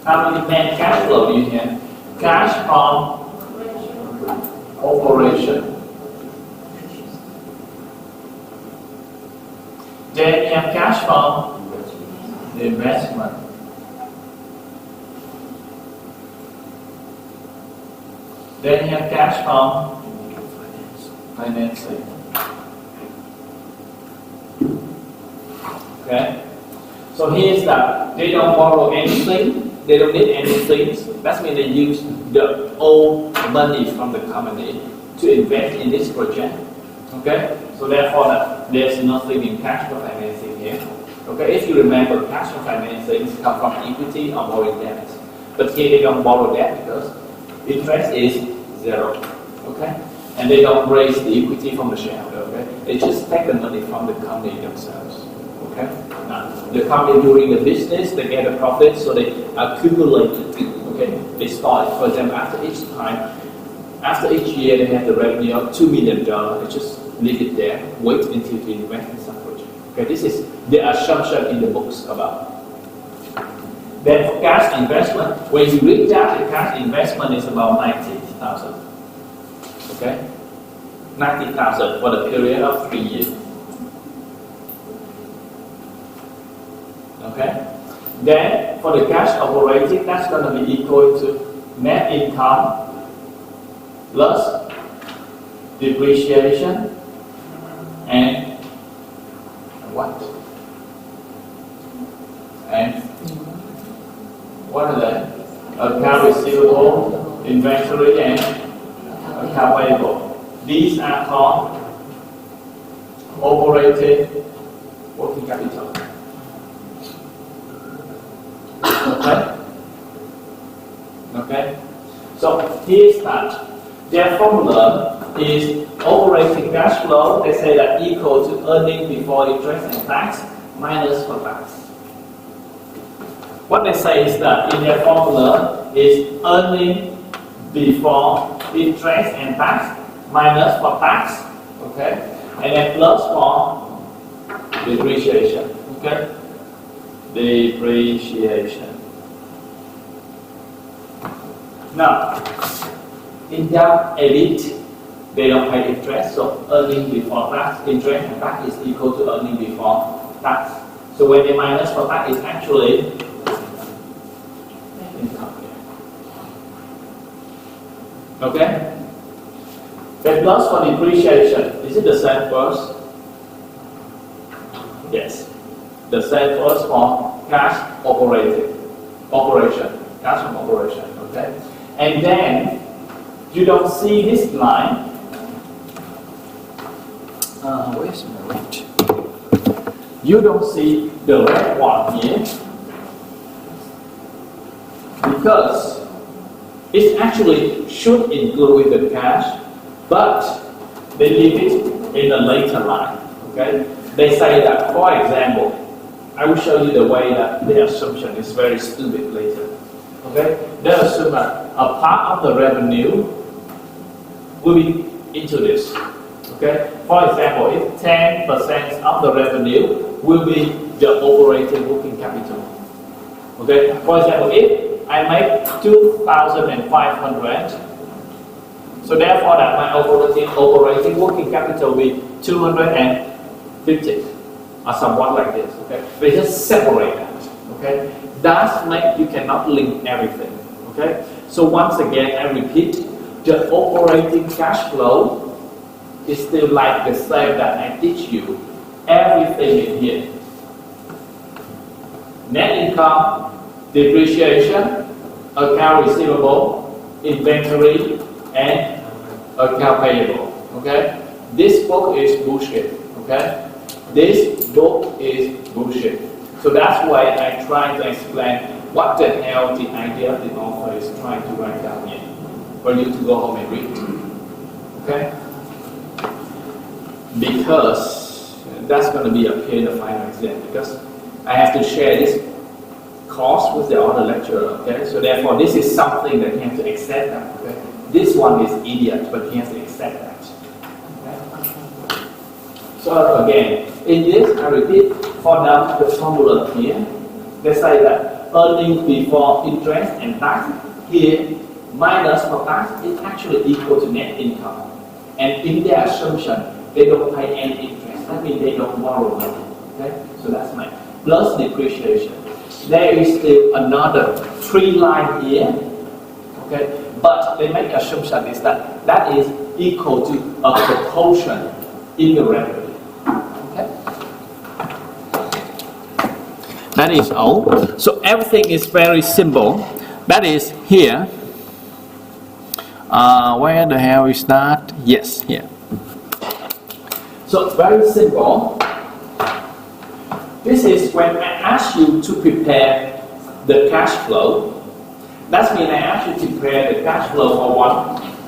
How many net cash flow do you have? Cash from operation. Then you have cash from the investment. Then you have cash from financing. Okay? So here's that. They don't borrow anything. They don't need anything. That means they use the old money from the company to invest in this project. Okay? So therefore, there's nothing in cash for financing here. Okay? If you remember, cash for financing come from equity or borrowing debt. But here they don't borrow debt because interest is 0. Okay? And they don't raise the equity from the shareholder. Okay? They just take the money from the company themselves. Okay? Now, the company doing the business, they get a profit, so they accumulate it. Okay? They store it. For example, after each year, they have the revenue of $2 million. They just leave it there, wait until they invest in some project. Okay? This is the assumption in the books about. Then for cash investment, when you read that, the cash investment is about 90,000. Okay? 90,000 for the period of 3 years. Then for the cash operating, that's going to be equal to net income plus depreciation and what? And what are they? Account receivable, inventory, and account payable. These are called operating working capital. Okay? Okay? So here's that. Their formula is operating cash flow. They say that equal to earnings before interest and tax minus for tax. What they say is that in their formula is earnings before interest and tax minus for tax, okay, and then plus for depreciation, okay, depreciation. Now, in their elite, they don't pay interest, so earnings before tax, interest and tax is equal to earnings before tax. So when they minus for tax, it's actually income. Okay? Then plus for depreciation, is it the same first? Yes. The same first for cash operation, cash from operation, okay? And then you don't see this line. Where's my red? You don't see the red one here because it actually should include the cash, but they leave it in a later line. Okay? They say that, for example, I will show you the way that the assumption is very stupid later. Okay? They assume that a part of the revenue will be into this. Okay? For example, if 10% of the revenue will be the operating working capital. Okay? For example, if I make 2,500, so therefore that my operating working capital will be 250 or somewhat like this. Okay? We just separate that. Okay? That makes you cannot link everything. Okay? So once again, I repeat, the operating cash flow is still like the same that I teach you. Everything in here. Net income, depreciation, account receivable, inventory, and account payable. Okay? This book is bullshit. Okay? This book is bullshit. So that's why I try to explain what the hell the idea of the author is trying to write down here for you to go home and read. Okay? Because that's going to be a pain in the final exam because I have to share this course with the other lecturer. Okay? So therefore, this is something that you have to accept that. Okay? This one is idiot, but he has to accept that. Okay? So again, in this, I repeat, for now, the formula here, they say that earnings before interest and tax, here, minus for tax is actually equal to net income. And in their assumption, they don't pay any interest. That means they don't borrow money. Okay? So that's my plus depreciation. There is still another 3 line here. Okay? But they make assumption is that that is equal to a proportion in the revenue. Okay? That is all. So everything is very simple. That is here. Where the hell is that? Yes, here. So very simple. This is when I ask you to prepare the cash flow. That means I ask you to prepare the cash flow for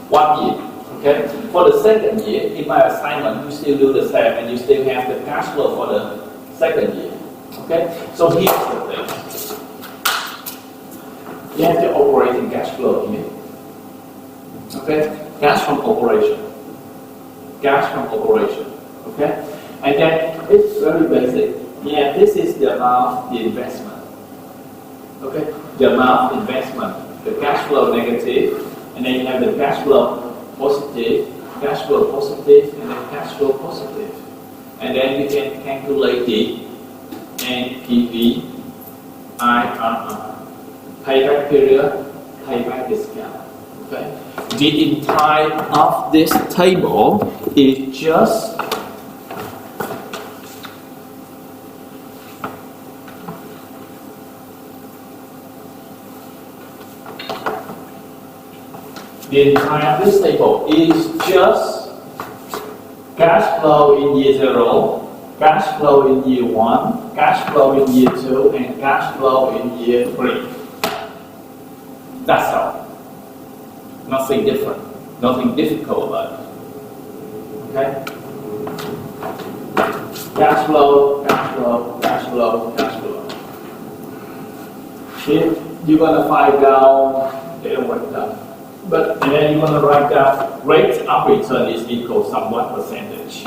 one year. Okay? For the second year, in my assignment, you still do the same and you still have the cash flow for the second year. Okay? So here's the thing. You have the operating cash flow here. Okay? Cash from operation. Cash from operation. Okay? And then it's very basic. Yeah, this is the amount of the investment. Okay? The amount of investment. The cash flow negative, and then you have the cash flow positive, and then cash flow positive. And then you can calculate the NPV IRR. Payback period, payback discount. Okay. The entire of this table is just cash flow in year 0, cash flow in year 1, cash flow in year 2, and cash flow in year 3. That's all. Nothing different, nothing difficult about it. Okay? Cash flow, cash flow, cash flow, cash flow. If you're gonna find down, they don't write down. But then you're gonna write down rate of return is equal to some what percentage.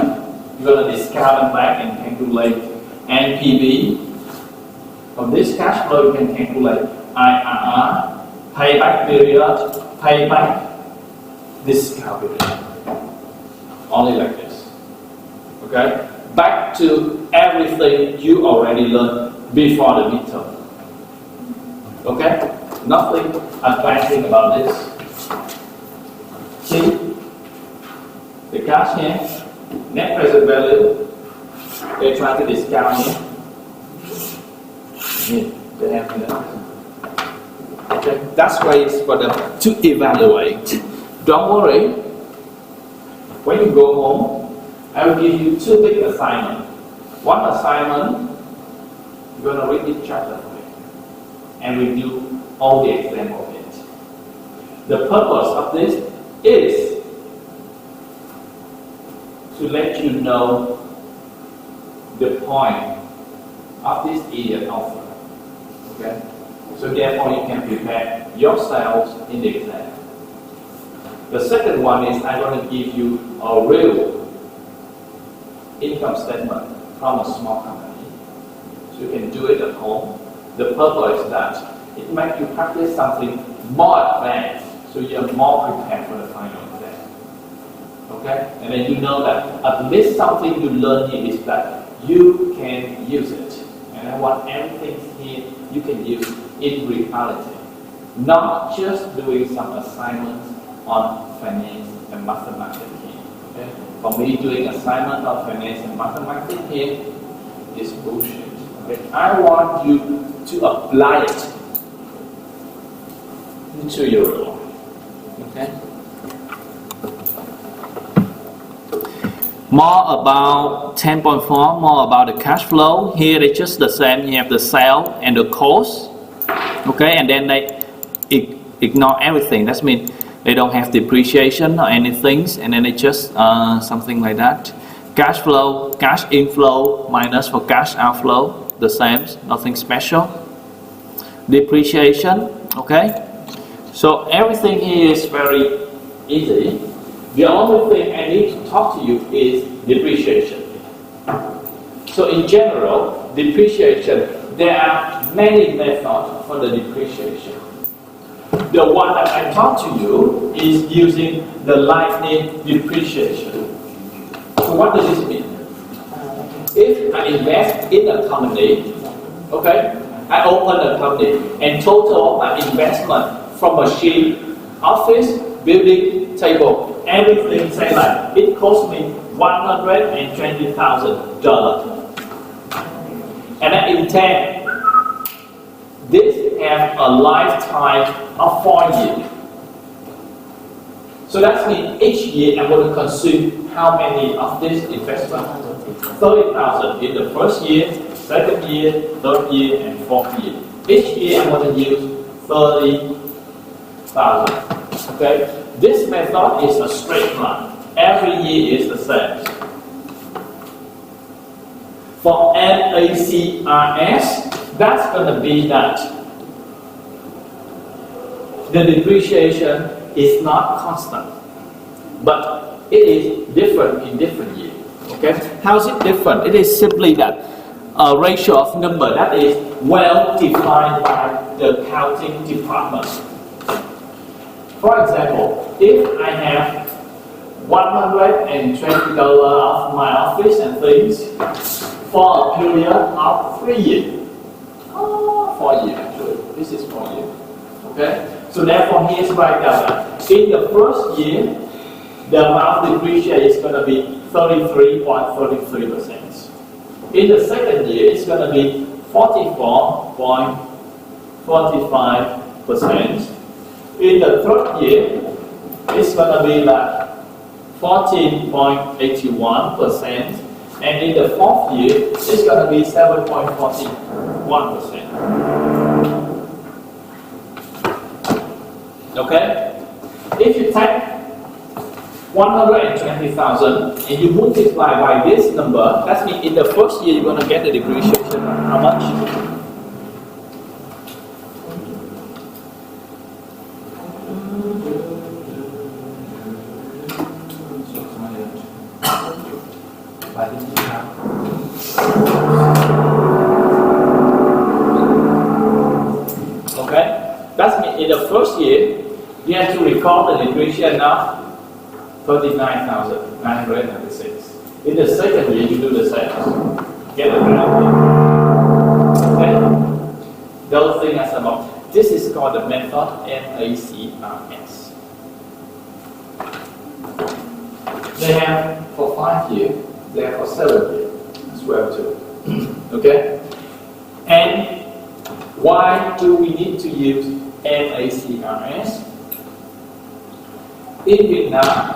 You're gonna discount them back and calculate NPV. From this cash flow, you can calculate IRR, payback period, payback, discount period. Only like this. Okay? Back to everything you already learned before the midterm. Okay? Nothing advancing about this. See? The cash here, net present value, they try to discount here. Here, they have here. Okay, that's why it's for them to evaluate. Don't worry. When you go home, I will give you 2 big assignments. One assignment, you're going to read this chapter for me and review all the examples of it. The purpose of this is to let you know the point of this idiot offer. Okay? So therefore you can prepare yourselves in the exam. The second one is I'm going to give you a real income statement from a small company. So you can do it at home. The purpose is that it makes you practice something more advanced so you're more prepared for the final exam. Okay? And then you know that at least something you learn here is that you can use it. And I want everything here you can use in reality. Not just doing some assignments on finance and mathematics here. Okay? For me, doing assignment on finance and mathematics here is bullshit. Okay? I want you to apply it into your role. Okay? More about 10.4, more about the cash flow. Here it's just the same. You have the sale and the cost. Okay, and then they ignore everything. That means they don't have depreciation or anything, and then it's just something like that. Cash flow, cash inflow minus for cash outflow, the same, nothing special. Depreciation, okay. So everything here is very easy. The only thing I need to talk to you is depreciation. So in general, depreciation, there are many methods for the depreciation. The one that I taught to you is using the lightning depreciation. So what does this mean? If I invest in a company, okay, I open a company and total my investment from machine, office, building, table, everything say like it cost me $120,000. And I intend this have a lifetime of 4 years. So that means each year I'm going to consume how many of this investment? 30,000 in the first year, second year, third year, and fourth year. Each year I'm going to use 30,000. Okay? This method is a straight line. Every year is the same. For NACRS, that's going to be that the depreciation is not constant, but it is different in different years. Okay? How is it different? It is simply that a ratio of number that is well defined by the accounting department. For example, if I have $120 of my office and things for a period of 3 years. for you actually. This is for you. Okay? So therefore, here's write down. In the first year, the amount of depreciation is going to be 33.33%. In the second year, it's going to be 44.45%. In the third year, it's going to be like 14.81%. And in the fourth year, it's going to be 7.41%. Okay? If you take 120,000 and you multiply by this number, that means in the first year you're going to get the depreciation. How much? Okay? That means in the first year you have to record the depreciation of 39,996. In the second year, you do the same. Get a penalty. Okay? Those things are about. This is called the method MACRS. They have for 5 years, they have for 7 years as well too. Okay? And why do we need to use MACRS? In Vietnam,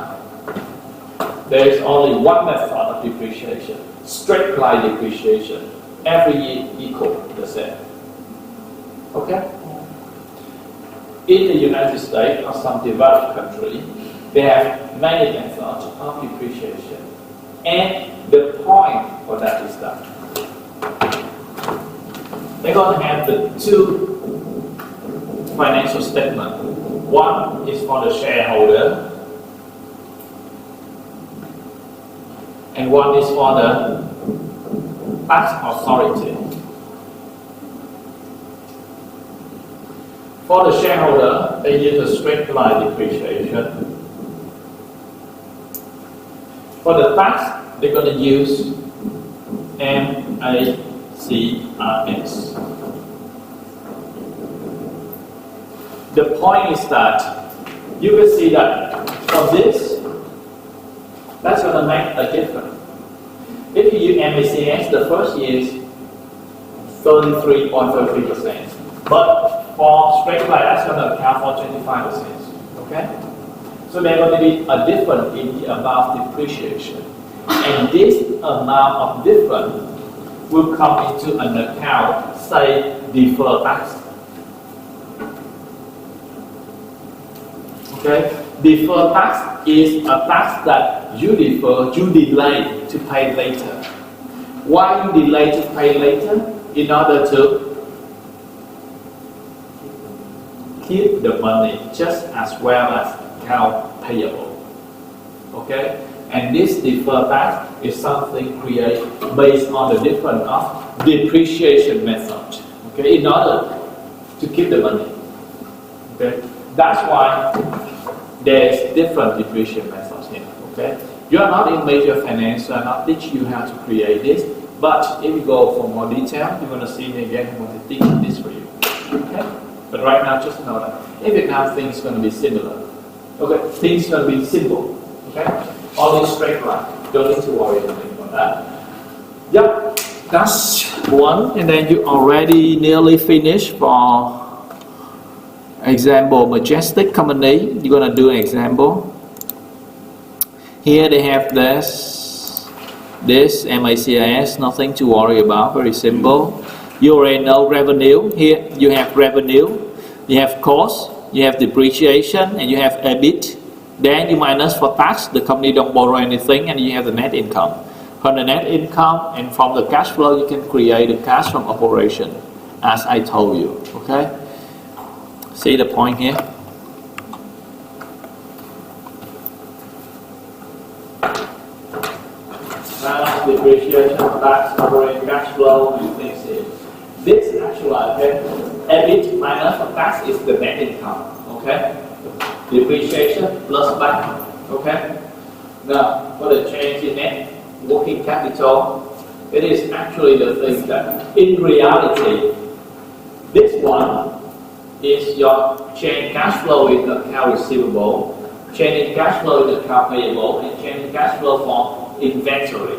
there is only one method of depreciation, straight line depreciation. Every year equal the same. Okay? In the United States or some developed country, they have many methods of depreciation. And the point for that is that they're going to have the two financial statements. One is for the shareholder, and one is for the tax authority. For the shareholder, they use a straight line depreciation. For the tax, they're going to use MACRS. The point is that you can see that from this, that's going to make a difference. If you use MACRS, the first year is 33.33%. But for straight line, that's going to account for 25%. Okay? So there's going to be a difference in the amount of depreciation. And this amount of difference will come into an account, say, deferred tax. Okay? Deferred tax is a tax that you delay to pay later. Why you delay to pay later? In order to keep the money just as well as account payable. Okay? And this deferred tax is something created based on the difference of depreciation method. Okay? In order to keep the money. Okay? That's why there's different depreciation methods here. Okay? You are not in major finance, so I'm not teaching you how to create this. But if you go for more detail, you're going to see me again. I'm going to teach this for you. Okay? But right now, just know that in Vietnam, things are going to be similar. Okay? Things are going to be simple. Okay? Only straight line. Don't need to worry about that. Yep. That's one. And then you already nearly finished for example, Majestic Company. You're going to do an example. Here they have this MACRS, nothing to worry about, very simple. You already know revenue. Here you have revenue, you have cost, you have depreciation, and you have EBIT. Then you minus for tax, the company don't borrow anything, and you have the net income. From the net income and from the cash flow, you can create the cash from operation, as I told you. Okay? See the point here? Now, depreciation, tax, operating cash flow, and things here. This actually, okay, EBIT minus tax is the net income. Okay? Depreciation plus back. Okay? Now, for the change in net working capital, it is actually the thing that in reality, this one is your change in cash flow in the account receivable, change in cash flow in the account payable, and change in cash flow for inventory.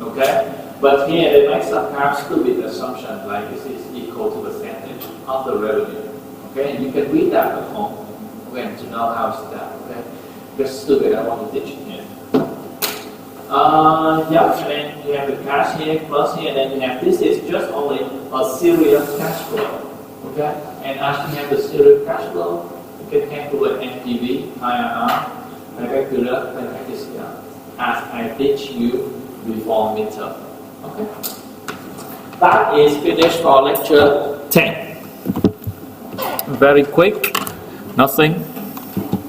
Okay? But here they make some kind of stupid assumption like this is equal to percentage of the revenue. Okay? And you can read that at home. Okay, to know how it's done. Okay? Just stupid, I want to teach it here. Yeah, and then you have the cash here, plus here, and then you have this is just only a serious cash flow. Okay? And as you have the serious cash flow, you can calculate NPV, IRR, calculate as I teach you before midterm. Okay? That is finished for lecture 10. Very quick, nothing.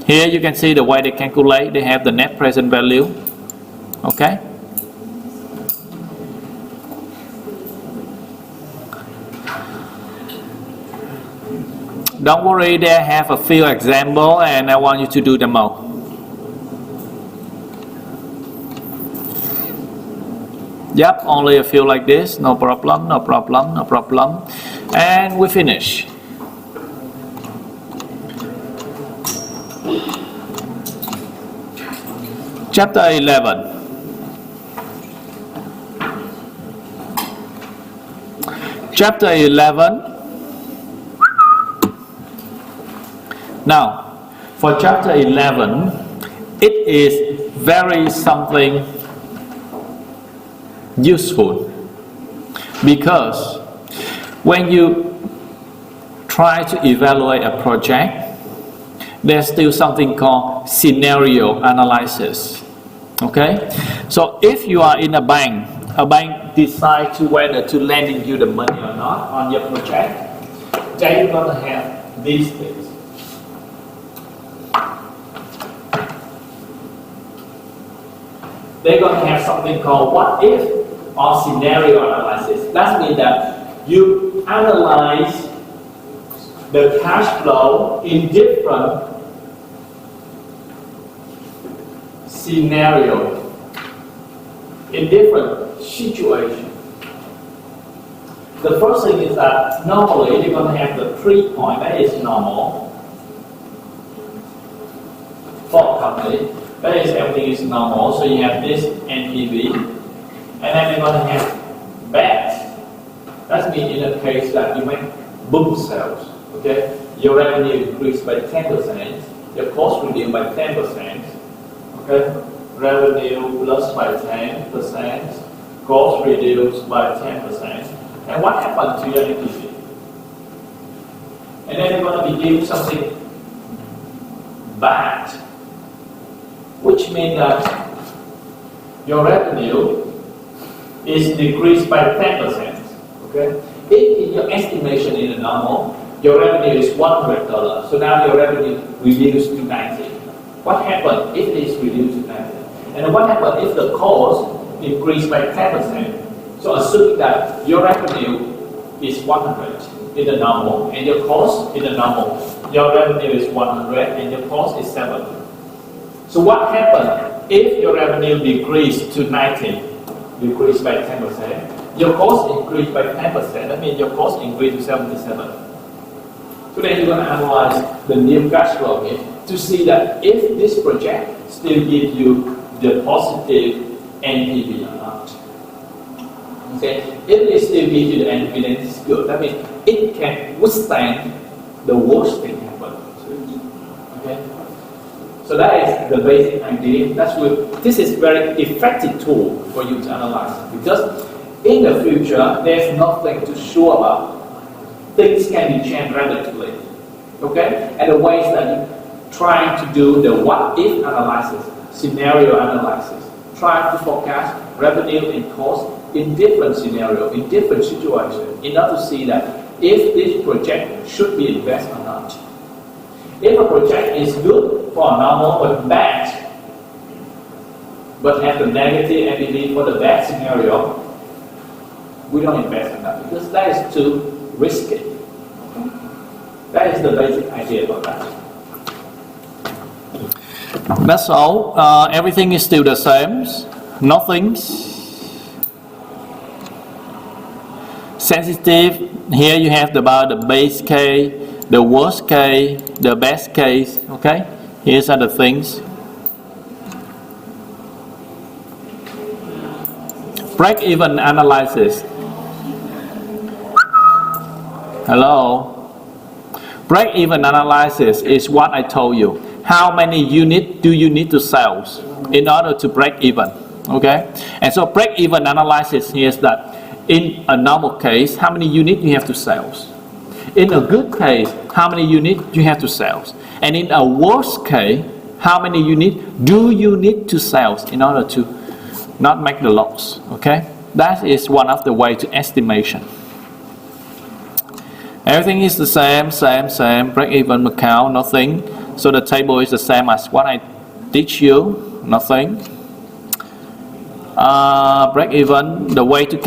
Here you can see the way they calculate, they have the net present value. Okay? Don't worry, they have a few examples and I want you to do them all. Yep, only a few like this, no problem, no problem, no problem. And we finish. Chapter 11. Chapter 11. Now, for chapter 11, it is very something useful because when you try to evaluate a project, there's still something called scenario analysis. Okay, so if you are in a bank decides to whether to lending you the money or not on your project, they're going to have these things. They're going to have something called what if or scenario analysis. That means that you analyze the cash flow in different scenarios, in different situations. The first thing is that normally you're going to have the 3 points, that is normal for a company. That is everything is normal, so you have this NPV, and then you're going to have bad. That means in a case that you make boom sales, okay, your revenue increased by 10%, your cost reduced by 10%, okay, revenue plus by 10%, cost reduced by 10%, and what happened to your NPV? And then you're going to be doing something bad, which means that your revenue is decreased by 10%. Okay? If in your estimation in a normal, your revenue is $100, so now your revenue reduced to 90. What happens if it is reduced to 90? And what happens if the cost increased by 10%? So assuming that your revenue is 100 in the normal, and your cost in the normal, your revenue is 100 and your cost is 7. So what happens if your revenue decreased to 90, decreased by 10%, your cost increased by 10%, that means your cost increased to 77. So then you're going to analyze the new cash flow here to see that if this project still gives you the positive NPV or not. Okay, if it still gives you the NPV, then it's good. That means it can withstand the worst thing happen. Okay. So that is the basic idea. This is very effective tool for you to analyze because in the future there's nothing to sure about. Things can be changed rapidly. Okay? And the ways that you try to do the what if analysis, scenario analysis, try to forecast revenue and cost in different scenarios, in different situations, in order to see that if this project should be invested or not. If a project is good for a normal but bad, but have the negative NPV for the bad scenario, we don't invest in that because that is too risky. That is the basic idea about that. That's all. Everything is still the same. Nothing. sensitive. Here you have about the base case, the worst case, the best case. Okay, here's are the things. Break-even analysis. Hello. Break-even analysis is what I told you. How many units do you need to sell in order to break even? Okay, and so break-even analysis is that in a normal case, how many units you have to sell? In a good case, how many units you have to sell? And in a worst case, how many units do you need to sell in order to not make the loss? Okay, that is one of the way to estimation. Everything is the same, break-even account, nothing. So the table is the same as what I teach you, nothing. Break-even, the way to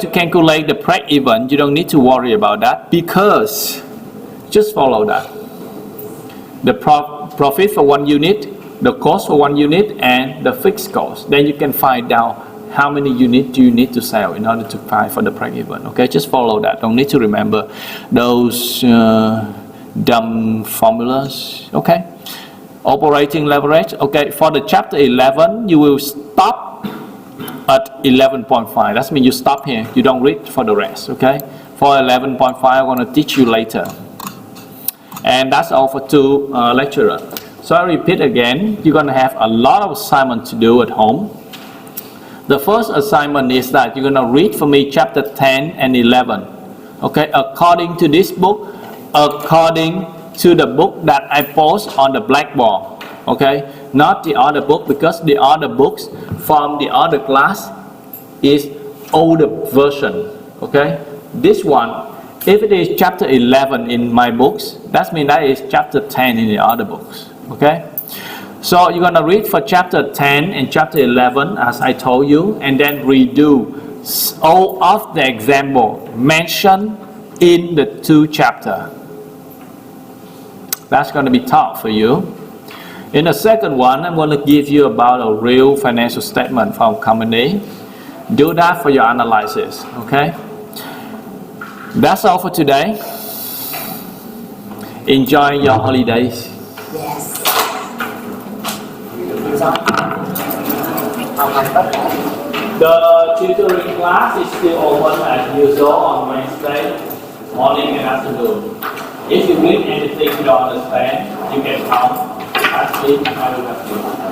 calculate the break-even, you don't need to worry about that because just follow that. The profit for 1 unit, the cost for 1 unit, and the fixed cost. Then you can find out how many units do you need to sell in order to find for the break-even. Okay, just follow that. Don't need to remember those dumb formulas. Okay, operating leverage. Okay, for the chapter 11, you will stop at 11.5. That means you stop here. You don't read for the rest. Okay, for 11.5, I'm going to teach you later. And that's all for 2 lecturers. So I repeat again, you're going to have a lot of assignment to do at home. The first assignment is that you're going to read for me chapter 10 and 11. Okay, according to this book, according to the book that I post on the blackboard. Okay, not the other book, because the other books from the other class is older version. Okay, this one, if it is chapter 11 in my books, that means that is chapter 10 in the other books. Okay, so you're gonna read for chapter 10 and chapter 11 as I told you, and then redo all of the example mentioned in the 2 chapters. That's going to be taught for you. In the second one, I'm going to give you about a real financial statement from company. Do that for your analysis. Okay, that's all for today. Enjoy your holidays. Yes. How much birthday? The tutoring class is still open as usual on Wednesday morning and afternoon. If you read anything you don't understand, you can come. Ask me, I will help you.